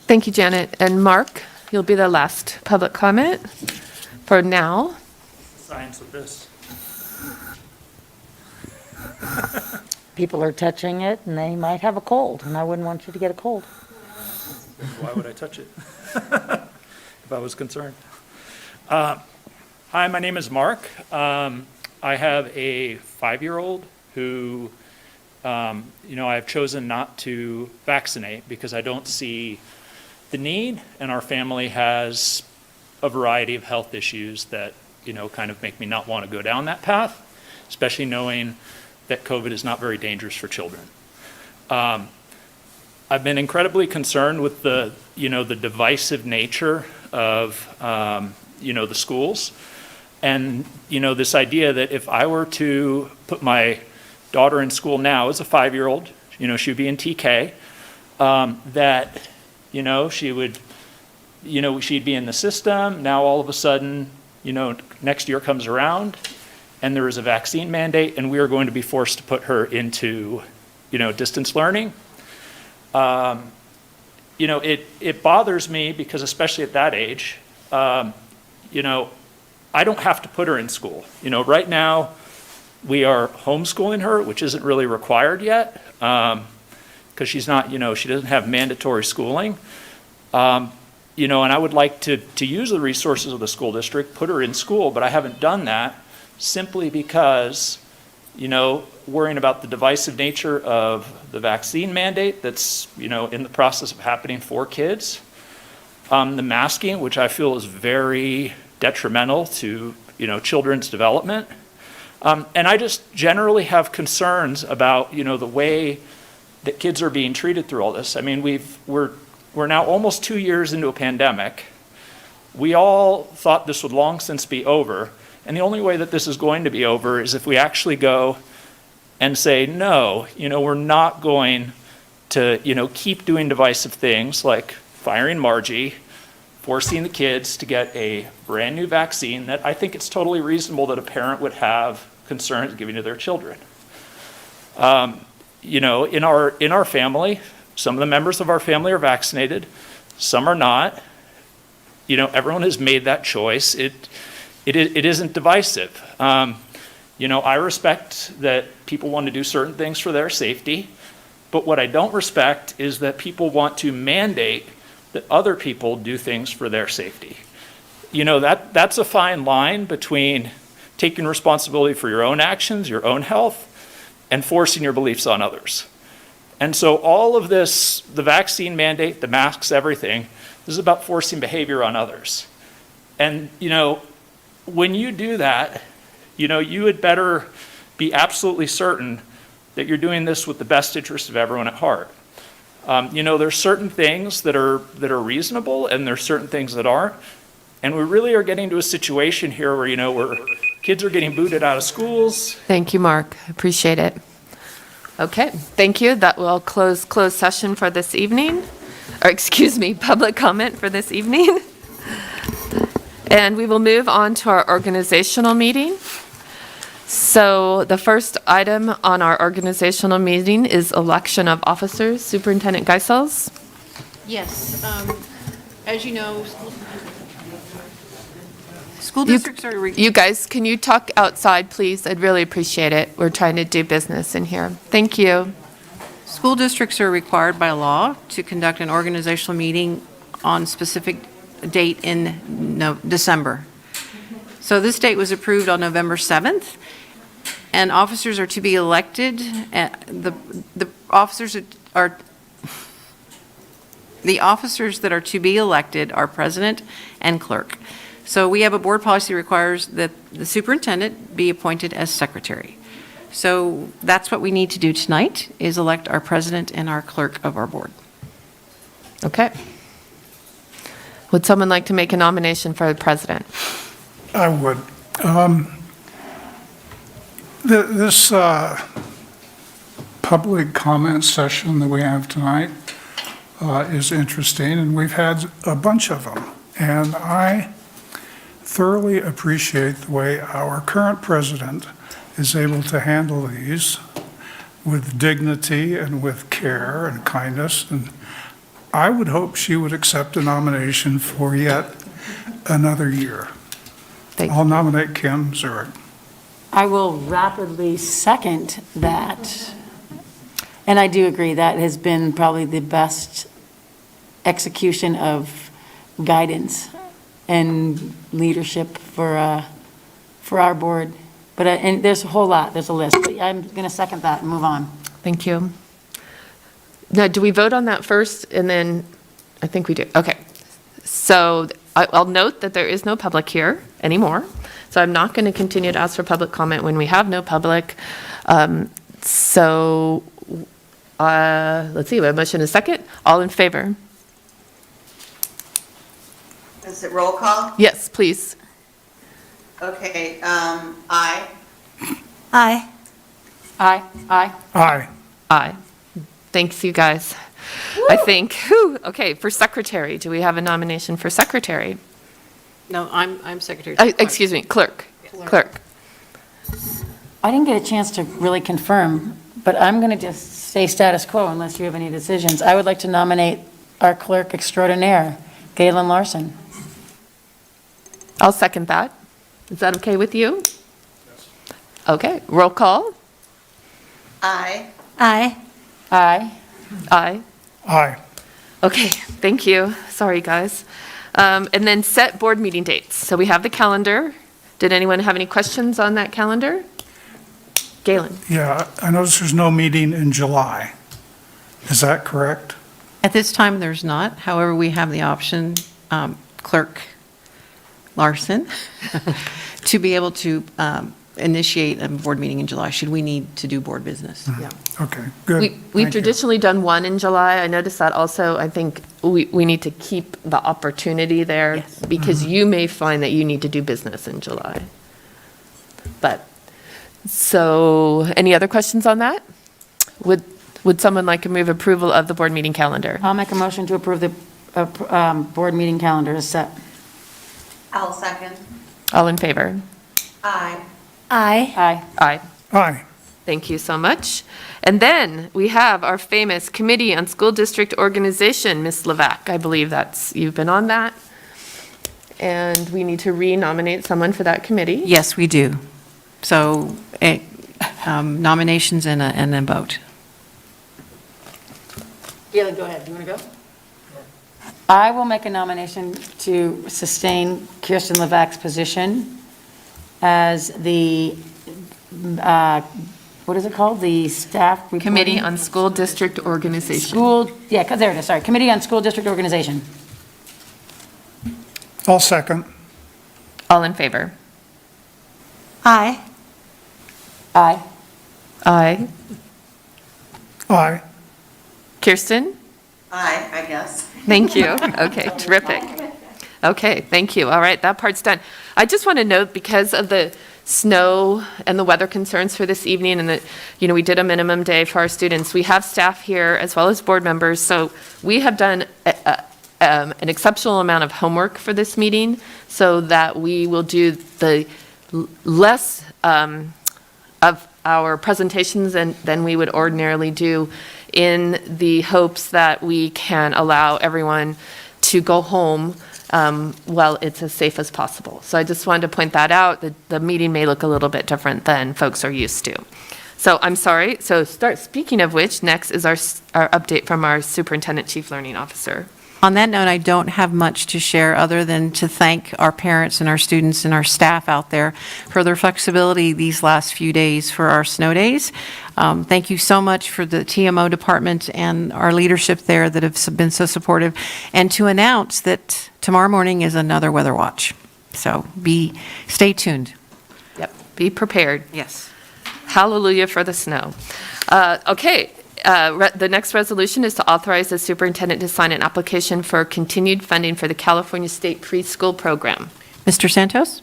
Thank you, Janet. And Mark, you'll be the last public comment for now. Science of this. People are touching it, and they might have a cold, and I wouldn't want you to get a cold. Why would I touch it if I was concerned? Hi, my name is Mark. I have a 5-year-old who, I have chosen not to vaccinate because I don't see the need, and our family has a variety of health issues that, kind of make me not want to go down that path, especially knowing that COVID is not very dangerous for children. I've been incredibly concerned with the divisive nature of, the schools. And, this idea that if I were to put my daughter in school now as a 5-year-old, she would be in TK, that, she would, she'd be in the system. Now all of a sudden, next year comes around and there is a vaccine mandate and we are going to be forced to put her into, distance learning. It bothers me because especially at that age, I don't have to put her in school. Right now we are homeschooling her, which isn't really required yet because she's not, she doesn't have mandatory schooling. And I would like to use the resources of the school district, put her in school, but I haven't done that simply because, worrying about the divisive nature of the vaccine mandate that's, in the process of happening for kids. The masking, which I feel is very detrimental to, children's development. And I just generally have concerns about, the way that kids are being treated through all this. I mean, we're now almost 2 years into a pandemic. We all thought this would long since be over. And the only way that this is going to be over is if we actually go and say, no, we're not going to, keep doing divisive things like firing Margie, forcing the kids to get a brand new vaccine that I think it's totally reasonable that a parent would have concerns giving to their children. In our family, some of the members of our family are vaccinated, some are not. Everyone has made that choice. It isn't divisive. I respect that people want to do certain things for their safety, but what I don't respect is that people want to mandate that other people do things for their safety. That's a fine line between taking responsibility for your own actions, your own health, and forcing your beliefs on others. And so all of this, the vaccine mandate, the masks, everything, this is about forcing behavior on others. And, when you do that, you had better be absolutely certain that you're doing this with the best interest of everyone at heart. There's certain things that are reasonable and there's certain things that aren't. And we really are getting to a situation here where, where kids are getting booted out of schools. Thank you, Mark. Appreciate it. Okay, thank you. That will close closed session for this evening. Or excuse me, public comment for this evening. And we will move on to our organizational meeting. So the first item on our organizational meeting is election of officers. Superintendent Geisels. Yes. As you know, school districts are, You guys, can you talk outside, please? I'd really appreciate it. We're trying to do business in here. Thank you. school districts are required by law to conduct an organizational meeting on specific date in December. So this date was approved on November 7th, and officers are to be elected. The officers that are to be elected are president and clerk. So we have a board policy requires that the superintendent be appointed as secretary. So that's what we need to do tonight, is elect our president and our clerk of our board. Okay. Would someone like to make a nomination for the president? I would. This public comment session that we have tonight is interesting, and we've had a bunch of them. And I thoroughly appreciate the way our current president is able to handle these with dignity and with care and kindness. And I would hope she would accept a nomination for yet another year. I'll nominate Kim Zurich. I will rapidly second that. And I do agree, that has been probably the best execution of guidance and leadership for our board. But, and there's a whole lot, there's a list, but I'm going to second that and move on. Thank you. Now, do we vote on that first and then, I think we do. Okay. So I'll note that there is no public here anymore. So I'm not going to continue to ask for public comment when we have no public. So let's see, we have a motion and a second. All in favor? Is it roll call? Yes, please. Okay, aye. Aye. Aye. Aye. Aye. Aye. Thanks, you guys. I think, whew, okay, for secretary, do we have a nomination for secretary? No, I'm secretary. Excuse me, clerk. Clerk. I didn't get a chance to really confirm, but I'm going to just say status quo unless you have any decisions. I would like to nominate our clerk extraordinaire, Galen Larson. I'll second that. Is that okay with you? Okay, roll call. Aye. Aye. Aye. Aye. Aye. Okay, thank you. Sorry, guys. And then set board meeting dates. So we have the calendar. Did anyone have any questions on that calendar? Galen? Yeah, I notice there's no meeting in July. Is that correct? At this time, there's not. However, we have the option, Clerk Larson, to be able to initiate a board meeting in July, should we need to do board business. Yeah. Okay, good. We've Thank you. traditionally done one in July. I noticed that also. I think we need to keep the opportunity there. Yes. Because you may find that you need to do business in July. But, so, any other questions on that? Would someone like to move approval of the board meeting calendar? I'll make a motion to approve the board meeting calendar as set. I'll second. All in favor? Aye. Aye. Aye. Aye. Aye. Thank you so much. And then we have our famous Committee on School District Organization, Ms. Levack. I believe you've been on that. And we need to re-nominate someone for that committee. Yes, we do. So nominations and a vote. Galen, go ahead. Do you want to go? I will make a nomination to sustain Kirsten Levack's position as the, what is it called? The staff reporting? Committee on School District Organization. There it is, sorry. Committee on School District Organization. I'll second. All in favor? Aye. Aye. Aye. Aye. Kirsten? Aye, I guess. Thank you. Okay, terrific. Okay, thank you. All right, that part's done. I just want to note, because of the snow and the weather concerns for this evening, and that, we did a minimum day for our students, we have staff here as well as board members, so we have done an exceptional amount of homework for this meeting, so that we will do the less of our presentations than we would ordinarily do, in the hopes that we can allow everyone to go home while it's as safe as possible. So I just wanted to point that out. The meeting may look a little bit different than folks are used to. So I'm sorry. So speaking of which, next is our update from our Superintendent Chief Learning Officer. On that note, I don't have much to share other than to thank our parents and our students and our staff out there for their flexibility these last few days for our snow days. Thank you so much for the TMO department and our leadership there that have been so supportive. And to announce that tomorrow morning is another weather watch. So stay tuned. Yep, be prepared. Yes. Hallelujah for the snow. Okay. The next resolution is to authorize the superintendent to sign an application for continued funding for the California State Preschool Program. Mr. Santos?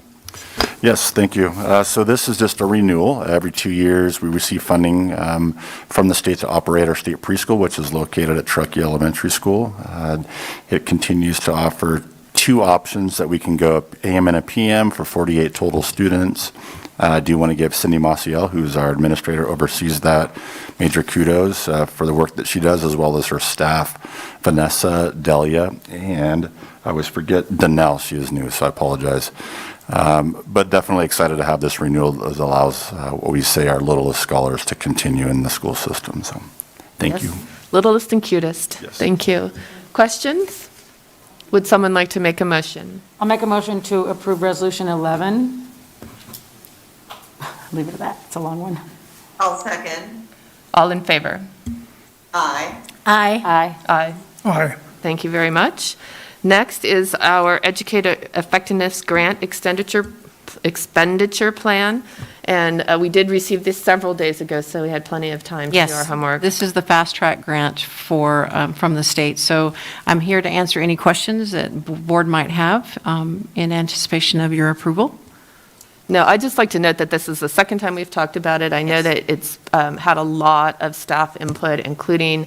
Yes, thank you. So this is just a renewal. Every 2 years, we receive funding from the state to operate our state preschool, which is located at Truckee Elementary School. It continues to offer 2 options that we can go up AM and a PM for 48 total students. I do want to give Cindy Maciel, who's our administrator, oversees that, major kudos for the work that she does, as well as her staff, Vanessa, Delia, and I always forget Danelle. She is new, so I apologize. But definitely excited to have this renewal as allows what we say our littlest scholars to continue in the school system. So thank you. Littlest and cutest. Yes. Thank you. Questions? Would someone like to make a motion? I'll make a motion to approve Resolution 11. Leave it at that. It's a long one. I'll second. All in favor? Aye. Aye. Aye. Aye. Aye. Thank you very much. Next is our Educator Effectiveness Grant Expenditure Plan. And we did receive this several days ago, so we had plenty of time to do our homework. This is the fast track grant from the state. So I'm here to answer any questions that board might have in anticipation of your approval. No, I'd just like to note that this is the second time we've talked about it. I know that it's had a lot of staff input, including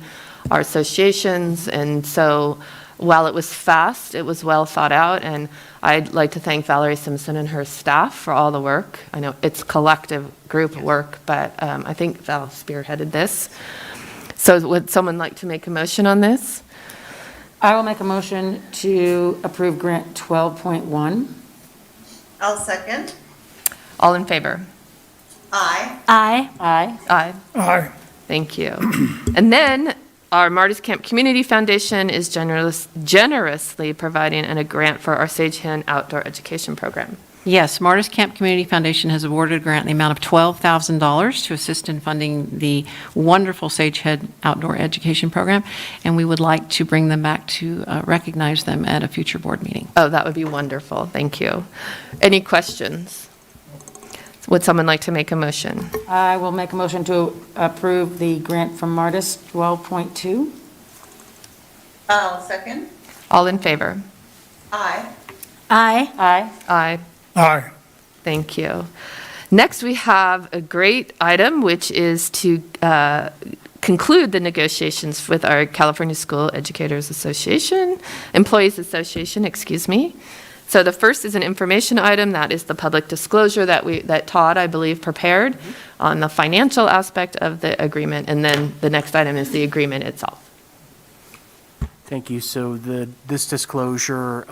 our associations, and so while it was fast, it was well thought out, and I'd like to thank Valerie Simpson and her staff for all the work. I know it's collective group work, but I think Val spearheaded this. So would someone like to make a motion on this? I will make a motion to approve Grant 12.1. I'll second. All in favor? Aye. Aye. Aye. Aye. Aye. Thank you. And then our Martyrs Camp Community Foundation is generously providing a grant for our Sage Hen Outdoor Education Program. Yes, Martyrs Camp Community Foundation has awarded a grant in the amount of $12,000 to assist in funding the wonderful Sagehead Outdoor Education Program, and we would like to bring them back to recognize them at a future board meeting. Oh, that would be wonderful. Thank you. Any questions? Would someone like to make a motion? I will make a motion to approve the grant from Martis 12.2. I'll second. All in favor? Aye. Aye. Aye. Aye. Aye. Thank you. Next, we have a great item, which is to conclude the negotiations with our California School Educators Association, Employees Association, excuse me. So the first is an information item, that is the public disclosure that Todd, I believe, prepared on the financial aspect of the agreement, and then the next item is the agreement itself. Thank you. So this disclosure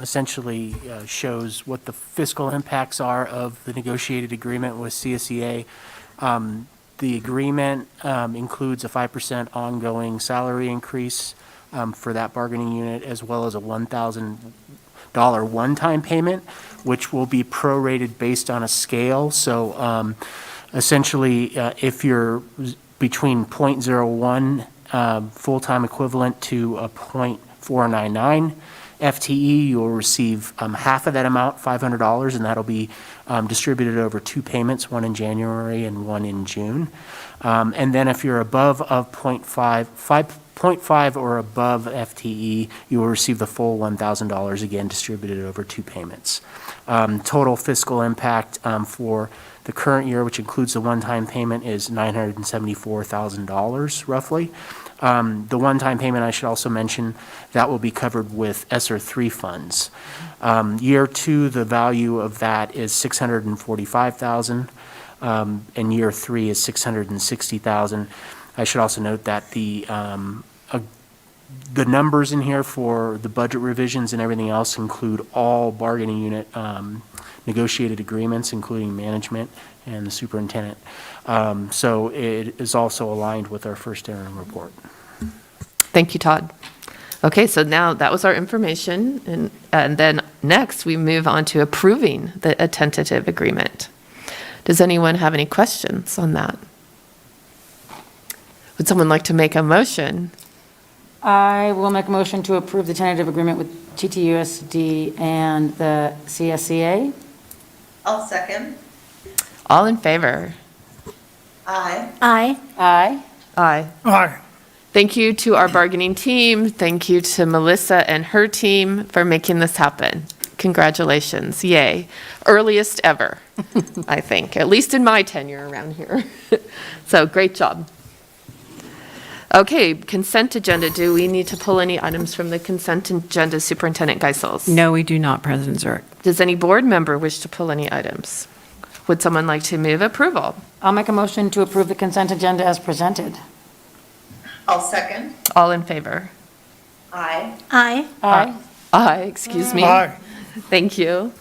essentially shows what the fiscal impacts are of the negotiated agreement with CSEA. The agreement includes a 5% ongoing salary increase for that bargaining unit, as well as a $1,000 one-time payment, which will be prorated based on a scale. So essentially, if you're between 0.01 full-time equivalent to a 0.499 FTE, you'll receive half of that amount, $500, and that'll be distributed over 2 payments, one in January and one in June. And then if you're above 0.5 or above FTE, you will receive the full $1,000, again distributed over 2 payments. Total fiscal impact for the current year, which includes the one-time payment, is $974,000 roughly. The one-time payment, I should also mention, that will be covered with ESSER 3 funds. Year 2, the value of that is $645,000, and year 3 is $660,000. I should also note that The numbers in here for the budget revisions and everything else include all bargaining unit negotiated agreements, including management and the superintendent. So it is also aligned with our first interim report. Thank you, Todd. Okay, so now that was our information, and then next we move on to approving a tentative agreement. Does anyone have any questions on that? Would someone like to make a motion? I will make a motion to approve the tentative agreement with TTUSD and the CSEA. I'll second. All in favor? Aye. Aye. Aye. Aye. Aye. Thank you to our bargaining team. Thank you to Melissa and her team for making this happen. Congratulations. Yay. Earliest ever, I think, at least in my tenure around here. So great job. Okay, consent agenda. Do we need to pull any items from the consent agenda, Superintendent Geisels? No, we do not, President Zurich. Does any board member wish to pull any items? Would someone like to move approval? I'll make a motion to approve the consent agenda as presented. I'll second. All in favor? Aye. Aye. Aye. Aye, excuse me. Aye. Thank you.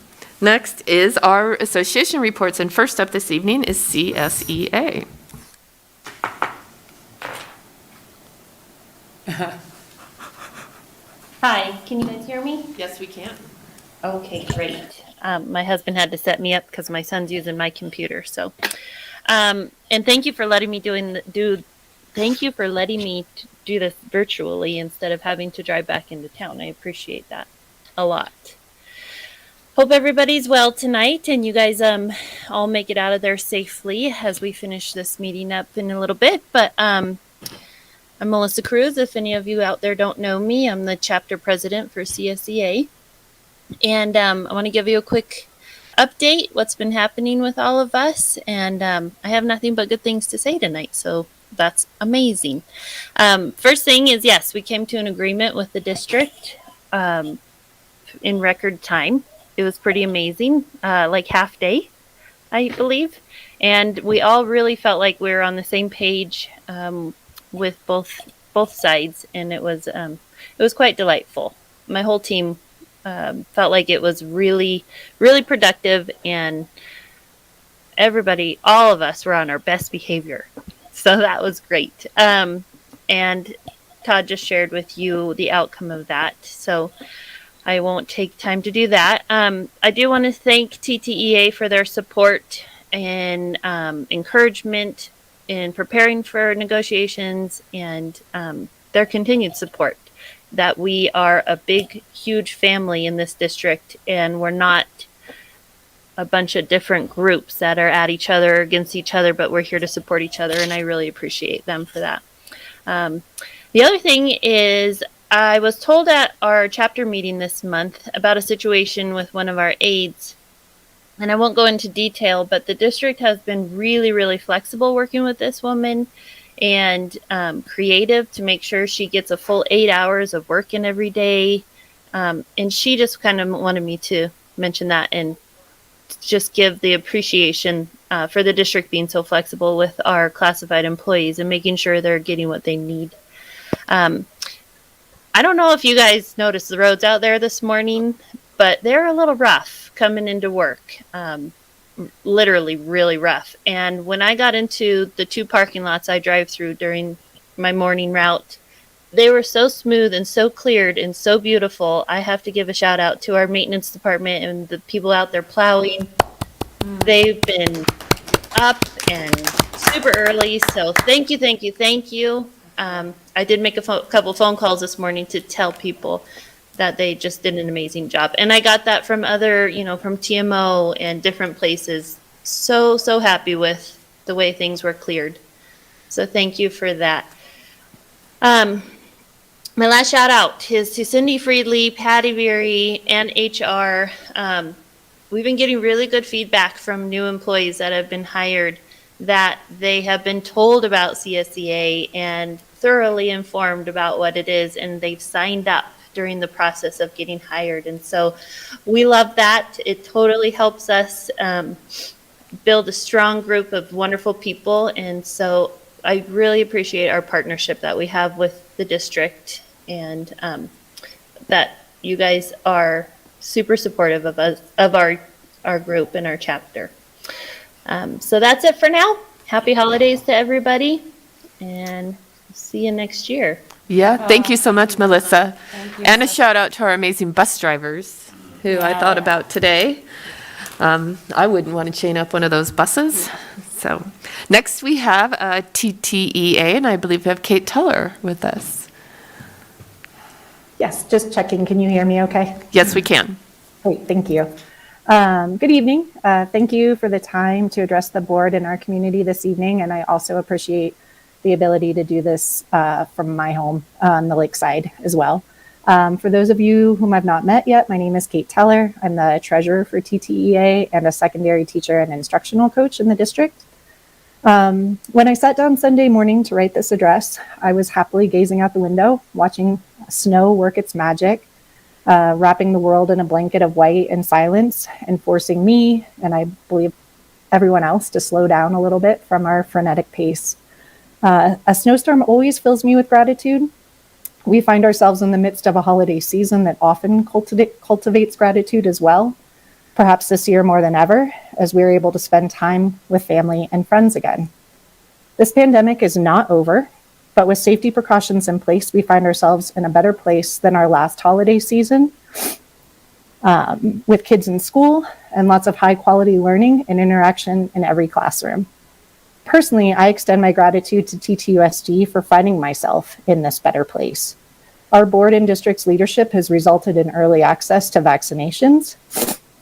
Next is our association reports, and first up this evening is CSEA. Hi, can you guys hear me? Yes, we can. Okay, great. My husband had to set me up because my son's using my computer, so. And thank you for letting me thank you for letting me do this virtually instead of having to drive back into town. I appreciate that a lot. Hope everybody's well tonight and you guys all make it out of there safely as we finish this meeting up in a little bit. But I'm Melissa Cruz. If any of you out there don't know me, I'm the chapter president for CSEA. And I want to give you a quick update, what's been happening with all of us. And I have nothing but good things to say tonight, so that's amazing. First thing is, yes, we came to an agreement with the district in record time. It was pretty amazing, like half day, I believe. And we all really felt like we were on the same page with both sides, and it was quite delightful. My whole team felt like it was really, really productive, and everybody, all of us were on our best behavior. So that was great. And Todd just shared with you the outcome of that. So I won't take time to do that. I do want to thank TTEA for their support and encouragement in preparing for negotiations and their continued support. That we are a big, huge family in this district, and we're not a bunch of different groups that are at each other, against each other, but we're here to support each other, and I really appreciate them for that. The other thing is, I was told at our chapter meeting this month about a situation with one of our aides, and I won't go into detail, but the district has been really, really flexible working with this woman and creative to make sure she gets a full 8 hours of work in every day. And she just kind of wanted me to mention that and just give the appreciation for the district being so flexible with our classified employees and making sure they're getting what they need. I don't know if you guys noticed the roads out there this morning, but they're a little rough coming into work. Literally really rough. And when I got into the 2 parking lots I drive through during my morning route, they were so smooth and so cleared and so beautiful. I have to give a shout out to our maintenance department and the people out there plowing. They've been up and super early, so thank you, thank you, thank you. I did make a couple phone calls this morning to tell people that they just did an amazing job. And I got that from other, from TMO and different places. So happy with the way things were cleared. So thank you for that. My last shout out is to Cindy Friedley, Patty Veery, and HR. We've been getting really good feedback from new employees that have been hired that they have been told about CSEA and thoroughly informed about what it is, and they've signed up during the process of getting hired. And so we love that. It totally helps us build a strong group of wonderful people. And so I really appreciate our partnership that we have with the district and that you guys are super supportive of us, of our group and our chapter. So that's it for now. Happy holidays to everybody, and see you next year. Yeah, thank you so much, Melissa. And a shout out to our amazing bus drivers who I thought about today. I wouldn't want to chain up one of those buses. So next we have TTEA, and I believe we have Kate Teller with us. Yes, just checking. Can you hear me okay? Yes, we can. Great, thank you. Good evening. Thank you for the time to address the board and our community this evening, and I also appreciate the ability to do this from my home on the lakeside as well. For those of you whom I've not met yet, my name is Kate Teller. I'm the treasurer for TTEA and a secondary teacher and instructional coach in the district. When I sat down Sunday morning to write this address, I was happily gazing out the window, watching snow work its magic, wrapping the world in a blanket of white and silence, and forcing me, and I believe everyone else, to slow down a little bit from our frenetic pace. A snowstorm always fills me with gratitude. We find ourselves in the midst of a holiday season that often cultivates gratitude as well. Perhaps this year more than ever, as we're able to spend time with family and friends again. This pandemic is not over, but with safety precautions in place, we find ourselves in a better place than our last holiday season, with kids in school and lots of high quality learning and interaction in every classroom. Personally, I extend my gratitude to TTUSD for finding myself in this better place. Our board and district's leadership has resulted in early access to vaccinations,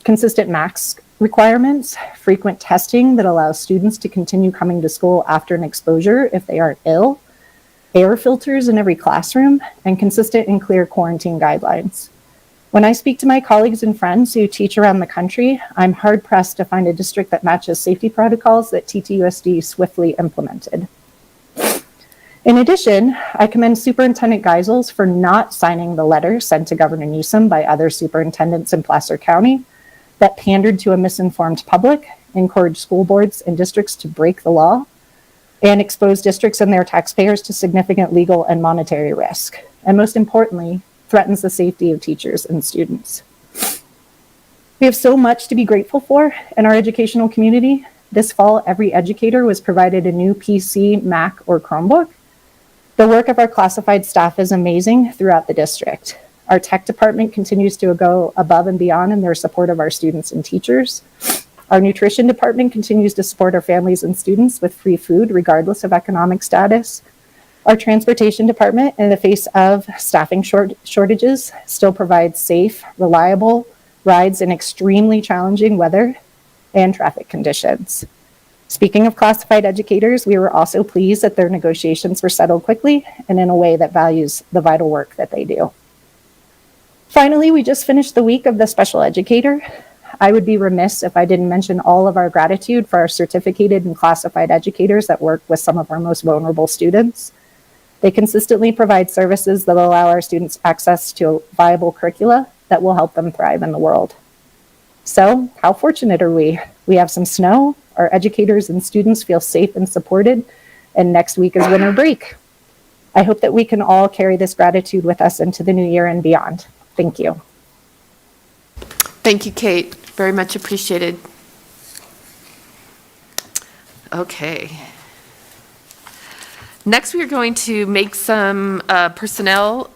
consistent mask requirements, frequent testing that allows students to continue coming to school after an exposure if they aren't ill, air filters in every classroom, and consistent and clear quarantine guidelines. When I speak to my colleagues and friends who teach around the country, I'm hard-pressed to find a district that matches safety protocols that TTUSD swiftly implemented. In addition, I commend Superintendent Geisels for not signing the letter sent to Governor Newsom by other superintendents in Placer County that pandered to a misinformed public, encouraged school boards and districts to break the law, and expose districts and their taxpayers to significant legal and monetary risk, and most importantly, threatens the safety of teachers and students. We have so much to be grateful for in our educational community. This fall, every educator was provided a new PC, Mac, or Chromebook. The work of our classified staff is amazing throughout the district. Our tech department continues to go above and beyond in their support of our students and teachers. Our nutrition department continues to support our families and students with free food, regardless of economic status. Our transportation department, in the face of staffing shortages, still provides safe, reliable rides in extremely challenging weather and traffic conditions. Speaking of classified educators, we were also pleased that their negotiations were settled quickly and in a way that values the vital work that they do. Finally, we just finished the week of the special educator. I would be remiss if I didn't mention all of our gratitude for our certificated and classified educators that work with some of our most vulnerable students. They consistently provide services that allow our students access to viable curricula that will help them thrive in the world. So, how fortunate are we? We have some snow, our educators and students feel safe and supported, and next week is winter break. I hope that we can all carry this gratitude with us into the new year and beyond. Thank you. Thank you, Kate. Very much appreciated. Okay. Next, we are going to make some personnel,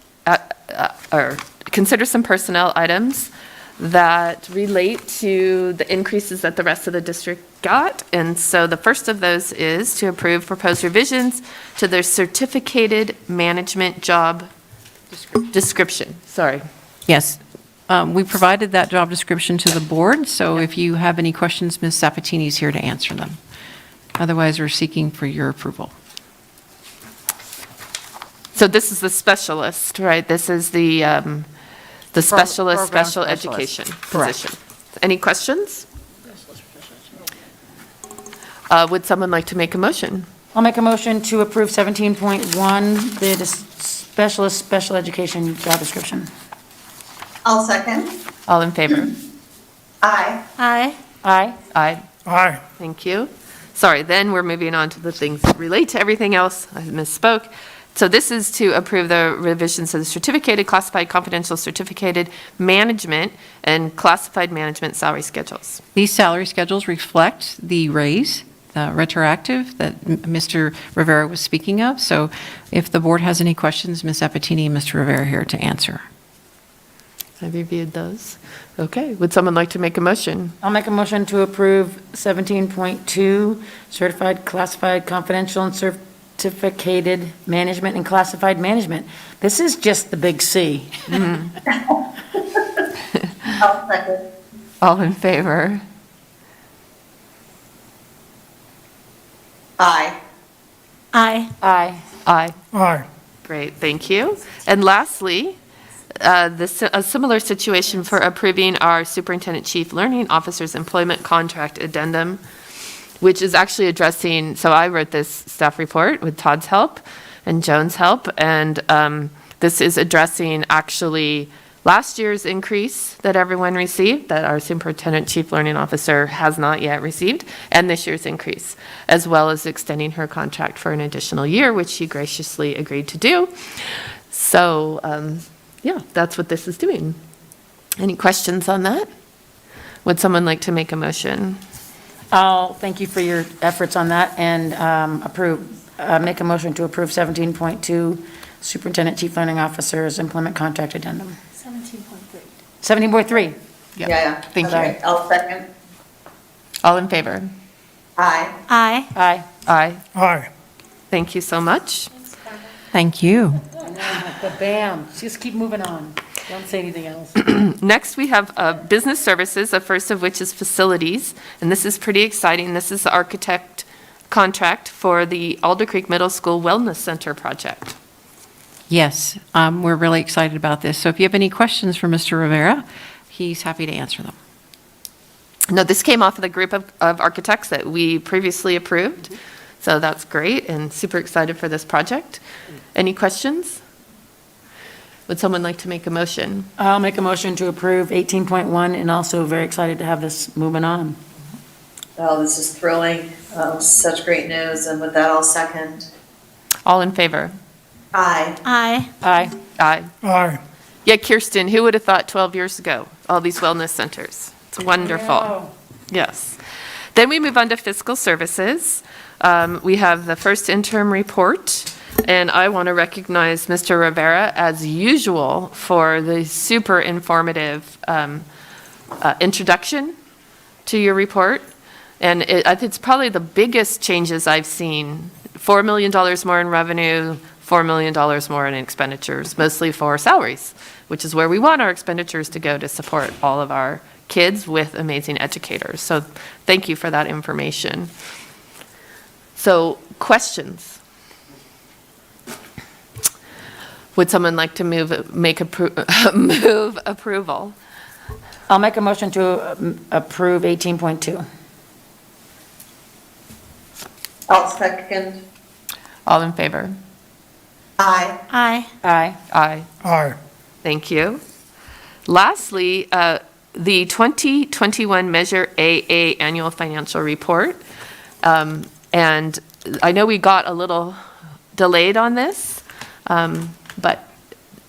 or consider some personnel items that relate to the increases that the rest of the district got. And so the first of those is to approve proposed revisions to their certificated management job description. Sorry. Yes. We provided that job description to the board, so if you have any questions, Ms. Sabatini is here to answer them. Otherwise, we're seeking for your approval. So this is the specialist, right? This is the specialist, Program special specialist. education Correct. position. Any questions? Would someone like to make a motion? I'll make a motion to approve 17.1, the specialist special education job description. I'll second. All in favor? Aye. Aye. Aye. Aye. Aye. Thank you. Sorry, then we're moving on to the things that relate to everything else. I misspoke. So this is to approve the revisions of the certificated, classified, confidential, certificated management and classified management salary schedules. These salary schedules reflect the raise, the retroactive that Mr. Rivera was speaking of. So if the board has any questions, Ms. Apatini and Mr. Rivera are here to answer. I've reviewed those. Okay, would someone like to make a motion? I'll make a motion to approve 17.2, certified, classified, confidential, and certificated management and classified management. This is just the big C. I'll second. All in favor? Aye. Aye. Aye. Aye. Aye. Great, thank you. And lastly, a similar situation for approving our Superintendent Chief Learning Officer's employment contract addendum, which is actually addressing, so I wrote this staff report with Todd's help and Joan's help, and this is addressing actually last year's increase that everyone received, that our Superintendent Chief Learning Officer has not yet received, and this year's increase, as well as extending her contract for an additional year, which she graciously agreed to do. So, yeah, that's what this is doing. Any questions on that? Would someone like to make a motion? I'll thank you for your efforts on that and make a motion to approve 17.2, Superintendent Chief Learning Officer's employment contract addendum. 17.3. 17.3. Yeah. Thank you. Okay, I'll second. All in favor? Aye. Aye. Aye. Aye. Aye. Thank you so much. Thank you. But bam, just keep moving on. Don't say anything else. Next, we have business services, the first of which is facilities, and this is pretty exciting. This is the architect contract for the Alder Creek Middle School Wellness Center project. Yes, we're really excited about this. So if you have any questions for Mr. Rivera, he's happy to answer them. No, this came off of the group of architects that we previously approved, so that's great and super excited for this project. Any questions? Would someone like to make a motion? I'll make a motion to approve 18.1 and also very excited to have this moving on. Oh, this is thrilling. Such great news. And with that, I'll second. All in favor? Aye. Aye. Aye. Aye. Aye. Yeah, Kirsten, who would have thought 12 years ago, all these wellness centers? It's wonderful. Yes. Then we move on to fiscal services. We have the first interim report. And I want to recognize Mr. Rivera, as usual, for the super informative introduction to your report. And it's probably the biggest changes I've seen. $4 million more in revenue, $4 million more in expenditures, mostly for salaries, which is where we want our expenditures to go to support all of our kids with amazing educators. So thank you for that information. So questions? Would someone like to move approval? I'll make a motion to approve 18.2. I'll second. All in favor? Aye. Aye. Aye. Aye. Aye. Thank you. Lastly, the 2021 Measure AA Annual Financial Report. And I know we got a little delayed on this, but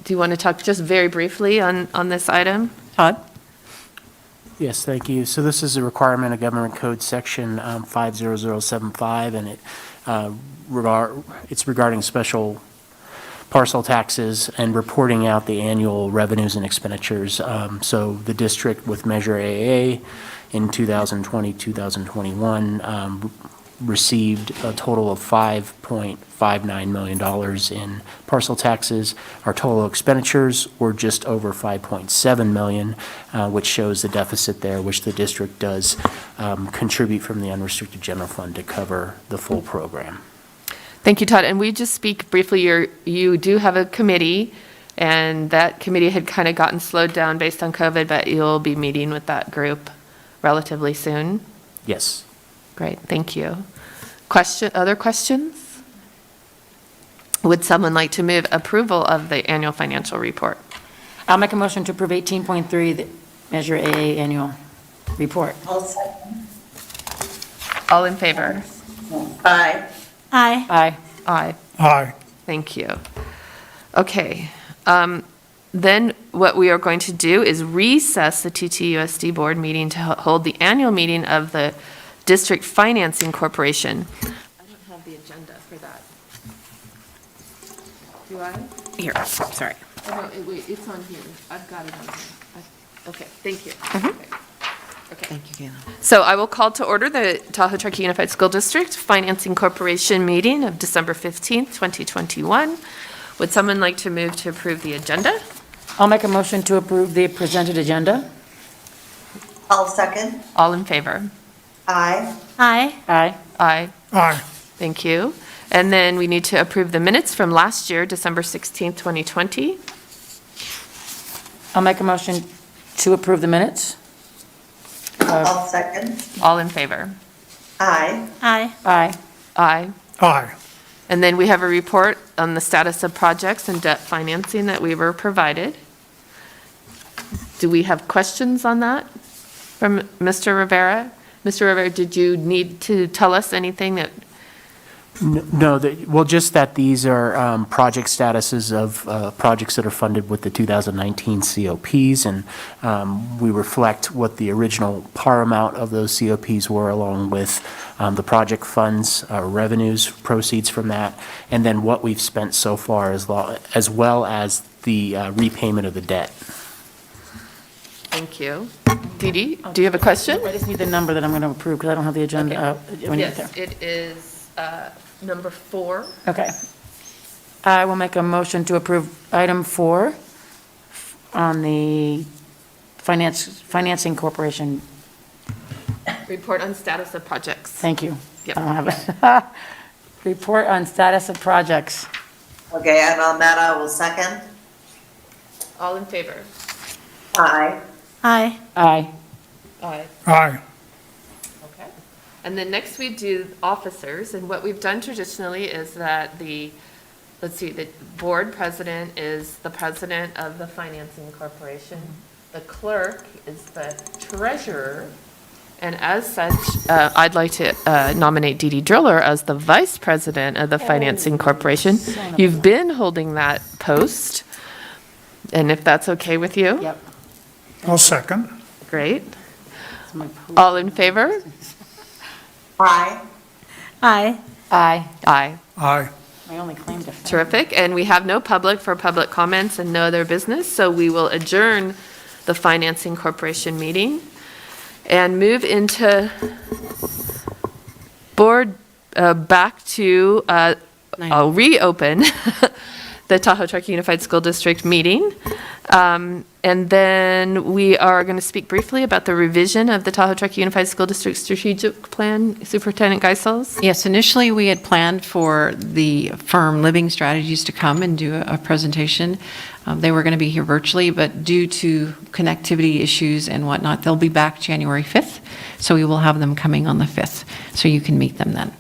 do you want to talk just very briefly on this item? Todd? Yes, thank you. So this is a requirement of Government Code Section 50075, and it's regarding special parcel taxes and reporting out the annual revenues and expenditures. So the district with Measure AA in 2020-2021 received a total of $5.59 million in parcel taxes. Our total expenditures were just over $5.7 million, which shows the deficit there, which the district does contribute from the unrestricted general fund to cover the full program. Thank you, Todd. And we just speak briefly, you do have a committee, and that committee had kind of gotten slowed down based on COVID, but you'll be meeting with that group relatively soon? Yes. Great, thank you. Other questions? Would someone like to move approval of the annual financial report? I'll make a motion to approve 18.3, the Measure AA Annual Report. I'll second. All in favor? Aye. Aye. Aye. Aye. Aye. Thank you. Okay. Then what we are going to do is recess the TTUSD board meeting to hold the annual meeting of the District Financing Corporation. I don't have the agenda for that. Do I? Here, sorry. Oh, no, wait, it's on here. I've got it on here. Okay, thank you. Okay. Thank you, Kayla. So I will call to order the Tahoe Truckee Unified School District Financing Corporation meeting of December 15th, 2021. Would someone like to move to approve the agenda? I'll make a motion to approve the presented agenda. I'll second. All in favor? Aye. Aye. Aye. Aye. Aye. Thank you. And then we need to approve the minutes from last year, December 16th, 2020. I'll make a motion to approve the minutes. I'll second. All in favor? Aye. Aye. Aye. Aye. Aye. And then we have a report on the status of projects and debt financing that we were provided. Do we have questions on that from Mr. Rivera? Mr. Rivera, did you need to tell us anything that? No, well, just that these are project statuses of projects that are funded with the 2019 COPs, and we reflect what the original par amount of those COPs were, along with the project funds, revenues, proceeds from that, and then what we've spent so far, as well as the repayment of the debt. Thank you. Dee Dee, do you have a question? I just need the number that I'm going to approve because I don't have the agenda. When you get Yes, there. it is number 4. Okay. I will make a motion to approve item 4 on the Financing Corporation. Report on status of projects. Thank you. Yep. I don't have it. Report on status of projects. Okay, and on that, I will second. All in favor? Aye. Aye. Aye. Aye. Aye. Okay. And then next we do officers, and what we've done traditionally is that the board president is the president of the financing corporation. The clerk is the treasurer, and as such, I'd like to nominate Dee Dee Driller as the vice president of the financing corporation. You've been holding that post, and if that's okay with you? Yep. I'll second. Great. All in favor? Aye. Aye. Aye. Aye. Aye. My only claim to fame. Terrific. And we have no public for public comments and no other business, so we will adjourn the Financing Corporation meeting and move into board, back to, I'll reopen the Tahoe Truckee Unified School District meeting. And then we are going to speak briefly about the revision of the Tahoe Truckee Unified School District Strategic Plan. Superintendent Geisels? Yes, initially we had planned for the firm Living Strategies to come and do a presentation. They were going to be here virtually, but due to connectivity issues and whatnot, they'll be back January 5th. So we will have them coming on the 5th, so you can meet them then.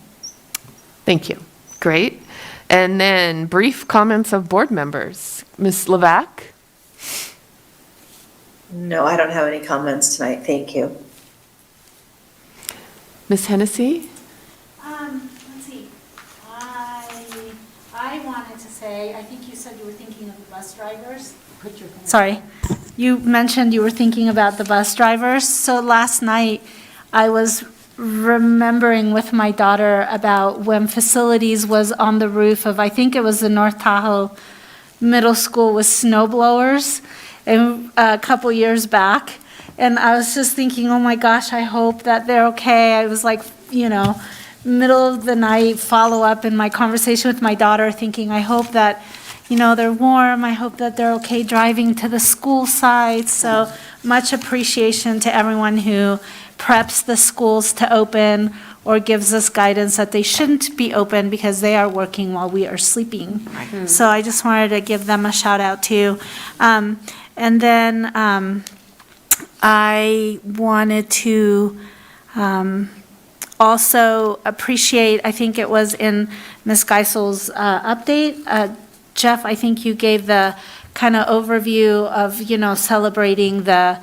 Thank you. Great. And then brief comments of board members. Ms. Levac? No, I don't have any comments tonight. Thank you. Ms. Hennessy? Let's see. I wanted to say, I think you said you were thinking of the bus drivers. Sorry. You mentioned you were thinking about the bus drivers. So last night, I was remembering with my daughter about when Facilities was on the roof of, I think it was the North Tahoe Middle School with snow blowers and a couple years back. And I was just thinking, oh my gosh, I hope that they're okay. I was like, middle of the night follow up in my conversation with my daughter thinking, I hope that, they're warm. I hope that they're okay driving to the school site. So much appreciation to everyone who preps the schools to open or gives us guidance that they shouldn't be open because they are working while we are sleeping. So I just wanted to give them a shout out too. And then I wanted to also appreciate, I think it was in Ms. Geisel's update, Jeff, I think you gave the kind of overview of, celebrating the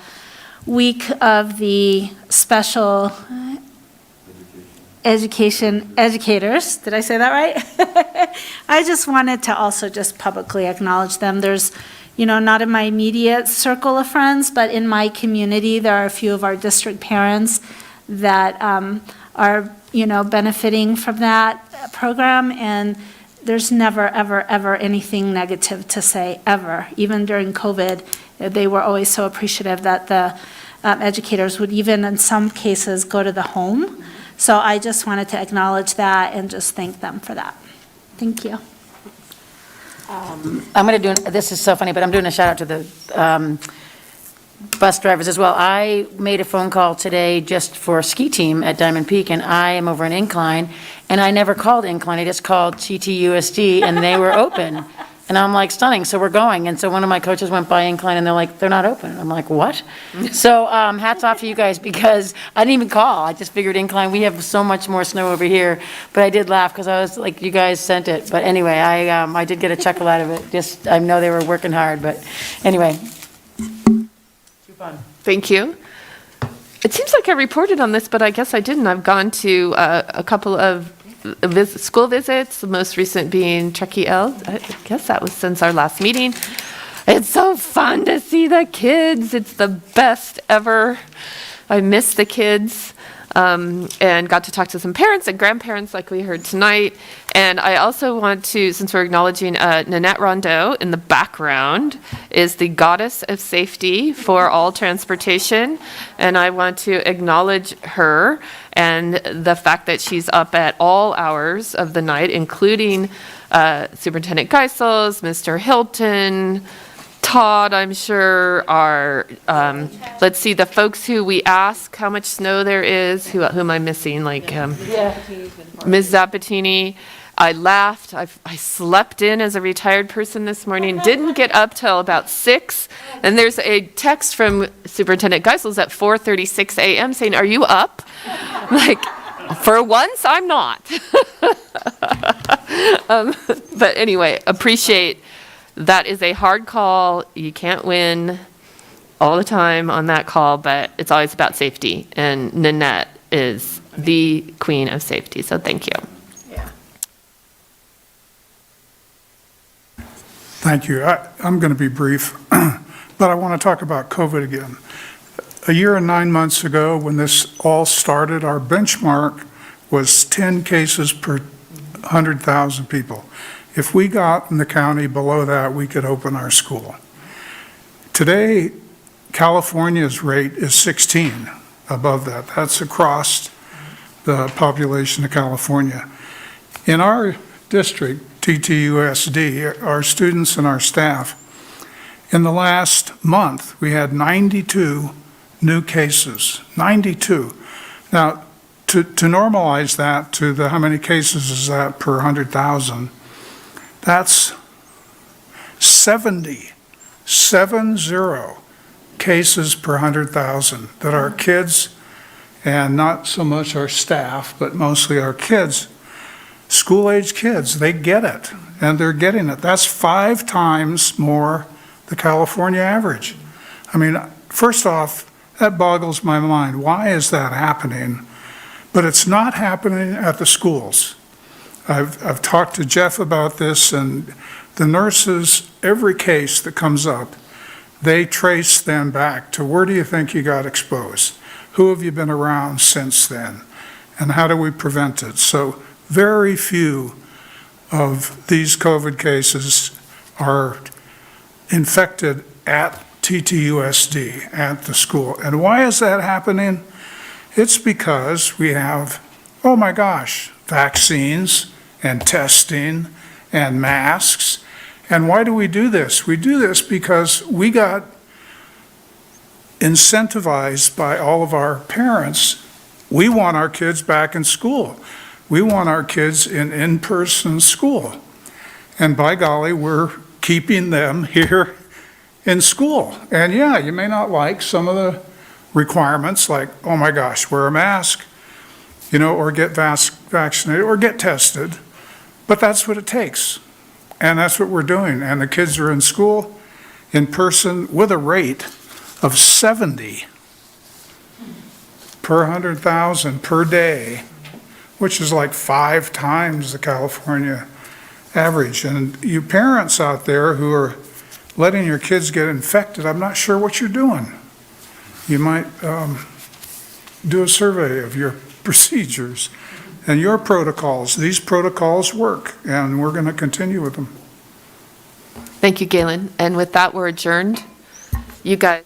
week of the special educators, did I say that right? I just wanted to also just publicly acknowledge them. There's, not in my immediate circle of friends, but in my community, there are a few of our district parents that are, benefiting from that program, and there's never, ever, ever anything negative to say, ever. Even during COVID, they were always so appreciative that the educators would even, in some cases, go to the home. So I just wanted to acknowledge that and just thank them for that. Thank you. I'm going to do, this is so funny, but I'm doing a shout out to the bus drivers as well. I made a phone call today just for a ski team at Diamond Peak, and I am over in Incline, and I never called Incline. I just called TTUSD, and they were open. And I'm like, stunning, so we're going. And so one of my coaches went by Incline, and they're like, they're not open. I'm like, what? So hats off to you guys, because I didn't even call. I just figured Incline, we have so much more snow over here. But I did laugh, because I was like, you guys sent it. But anyway, I did get a chuckle out of it. Just, I know they were working hard, but anyway. Thank you. It seems like I reported on this, but I guess I didn't. I've gone to a couple of school visits, the most recent being Truckee L. I guess that was since our last meeting. It's so fun to see the kids. It's the best ever. I miss the kids, and got to talk to some parents and grandparents like we heard tonight. And I also want to, since we're acknowledging Nanette Rondeau in the background, is the goddess of safety for all transportation. And I want to acknowledge her and the fact that she's up at all hours of the night, including Superintendent Geisels, Mr. Hilton, Todd, I'm sure, are, let's see, the folks who we ask how much snow there is, who am I missing? Like Ms. Zapatini. I laughed. I slept in as a retired person this morning, didn't get up till about 6. And there's a text from Superintendent Geisels at 4:36 a.m. saying, are you up? Like, for once, I'm not. But anyway, appreciate. That is a hard call. You can't win all the time on that call, but it's always about safety. And Nanette is the queen of safety, so thank you. Thank you. I'm going to be brief, but I want to talk about COVID again. A year and 9 months ago, when this all started, our benchmark was 10 cases per 100,000 people. If we got in the county below that, we could open our school. Today, California's rate is 16 above that. That's across the population of California. In our district, TTUSD, our students and our staff, in the last month, we had 92 new cases, 92. Now, to normalize that to the, how many cases is that per 100,000? That's 70 cases per 100,000 that our kids, and not so much our staff, but mostly our kids, school-age kids, they get it, and they're getting it. That's 5 times more the California average. I mean, first off, that boggles my mind. Why is that happening? But it's not happening at the schools. I've talked to Jeff about this, and the nurses, every case that comes up, they trace them back to where do you think you got exposed? Who have you been around since then? And how do we prevent it? So very few of these COVID cases are infected at TTUSD, at the school. And why is that happening? It's because we have, oh my gosh, vaccines and testing and masks. And why do we do this? We do this because we got incentivized by all of our parents. We want our kids back in school. We want our kids in in-person school. And by golly, we're keeping them here in school. And yeah, you may not like some of the requirements, like, oh my gosh, wear a mask, or get vaccinated or get tested. But that's what it takes. And that's what we're doing. And the kids are in school in person with a rate of 70 per 100,000 per day. which is like 5 times the California average. And you parents out there who are letting your kids get infected, I'm not sure what you're doing. You might do a survey of your procedures and your protocols. These protocols work, and we're going to continue with them. Thank you, Galen. And with that, we're adjourned. You guys.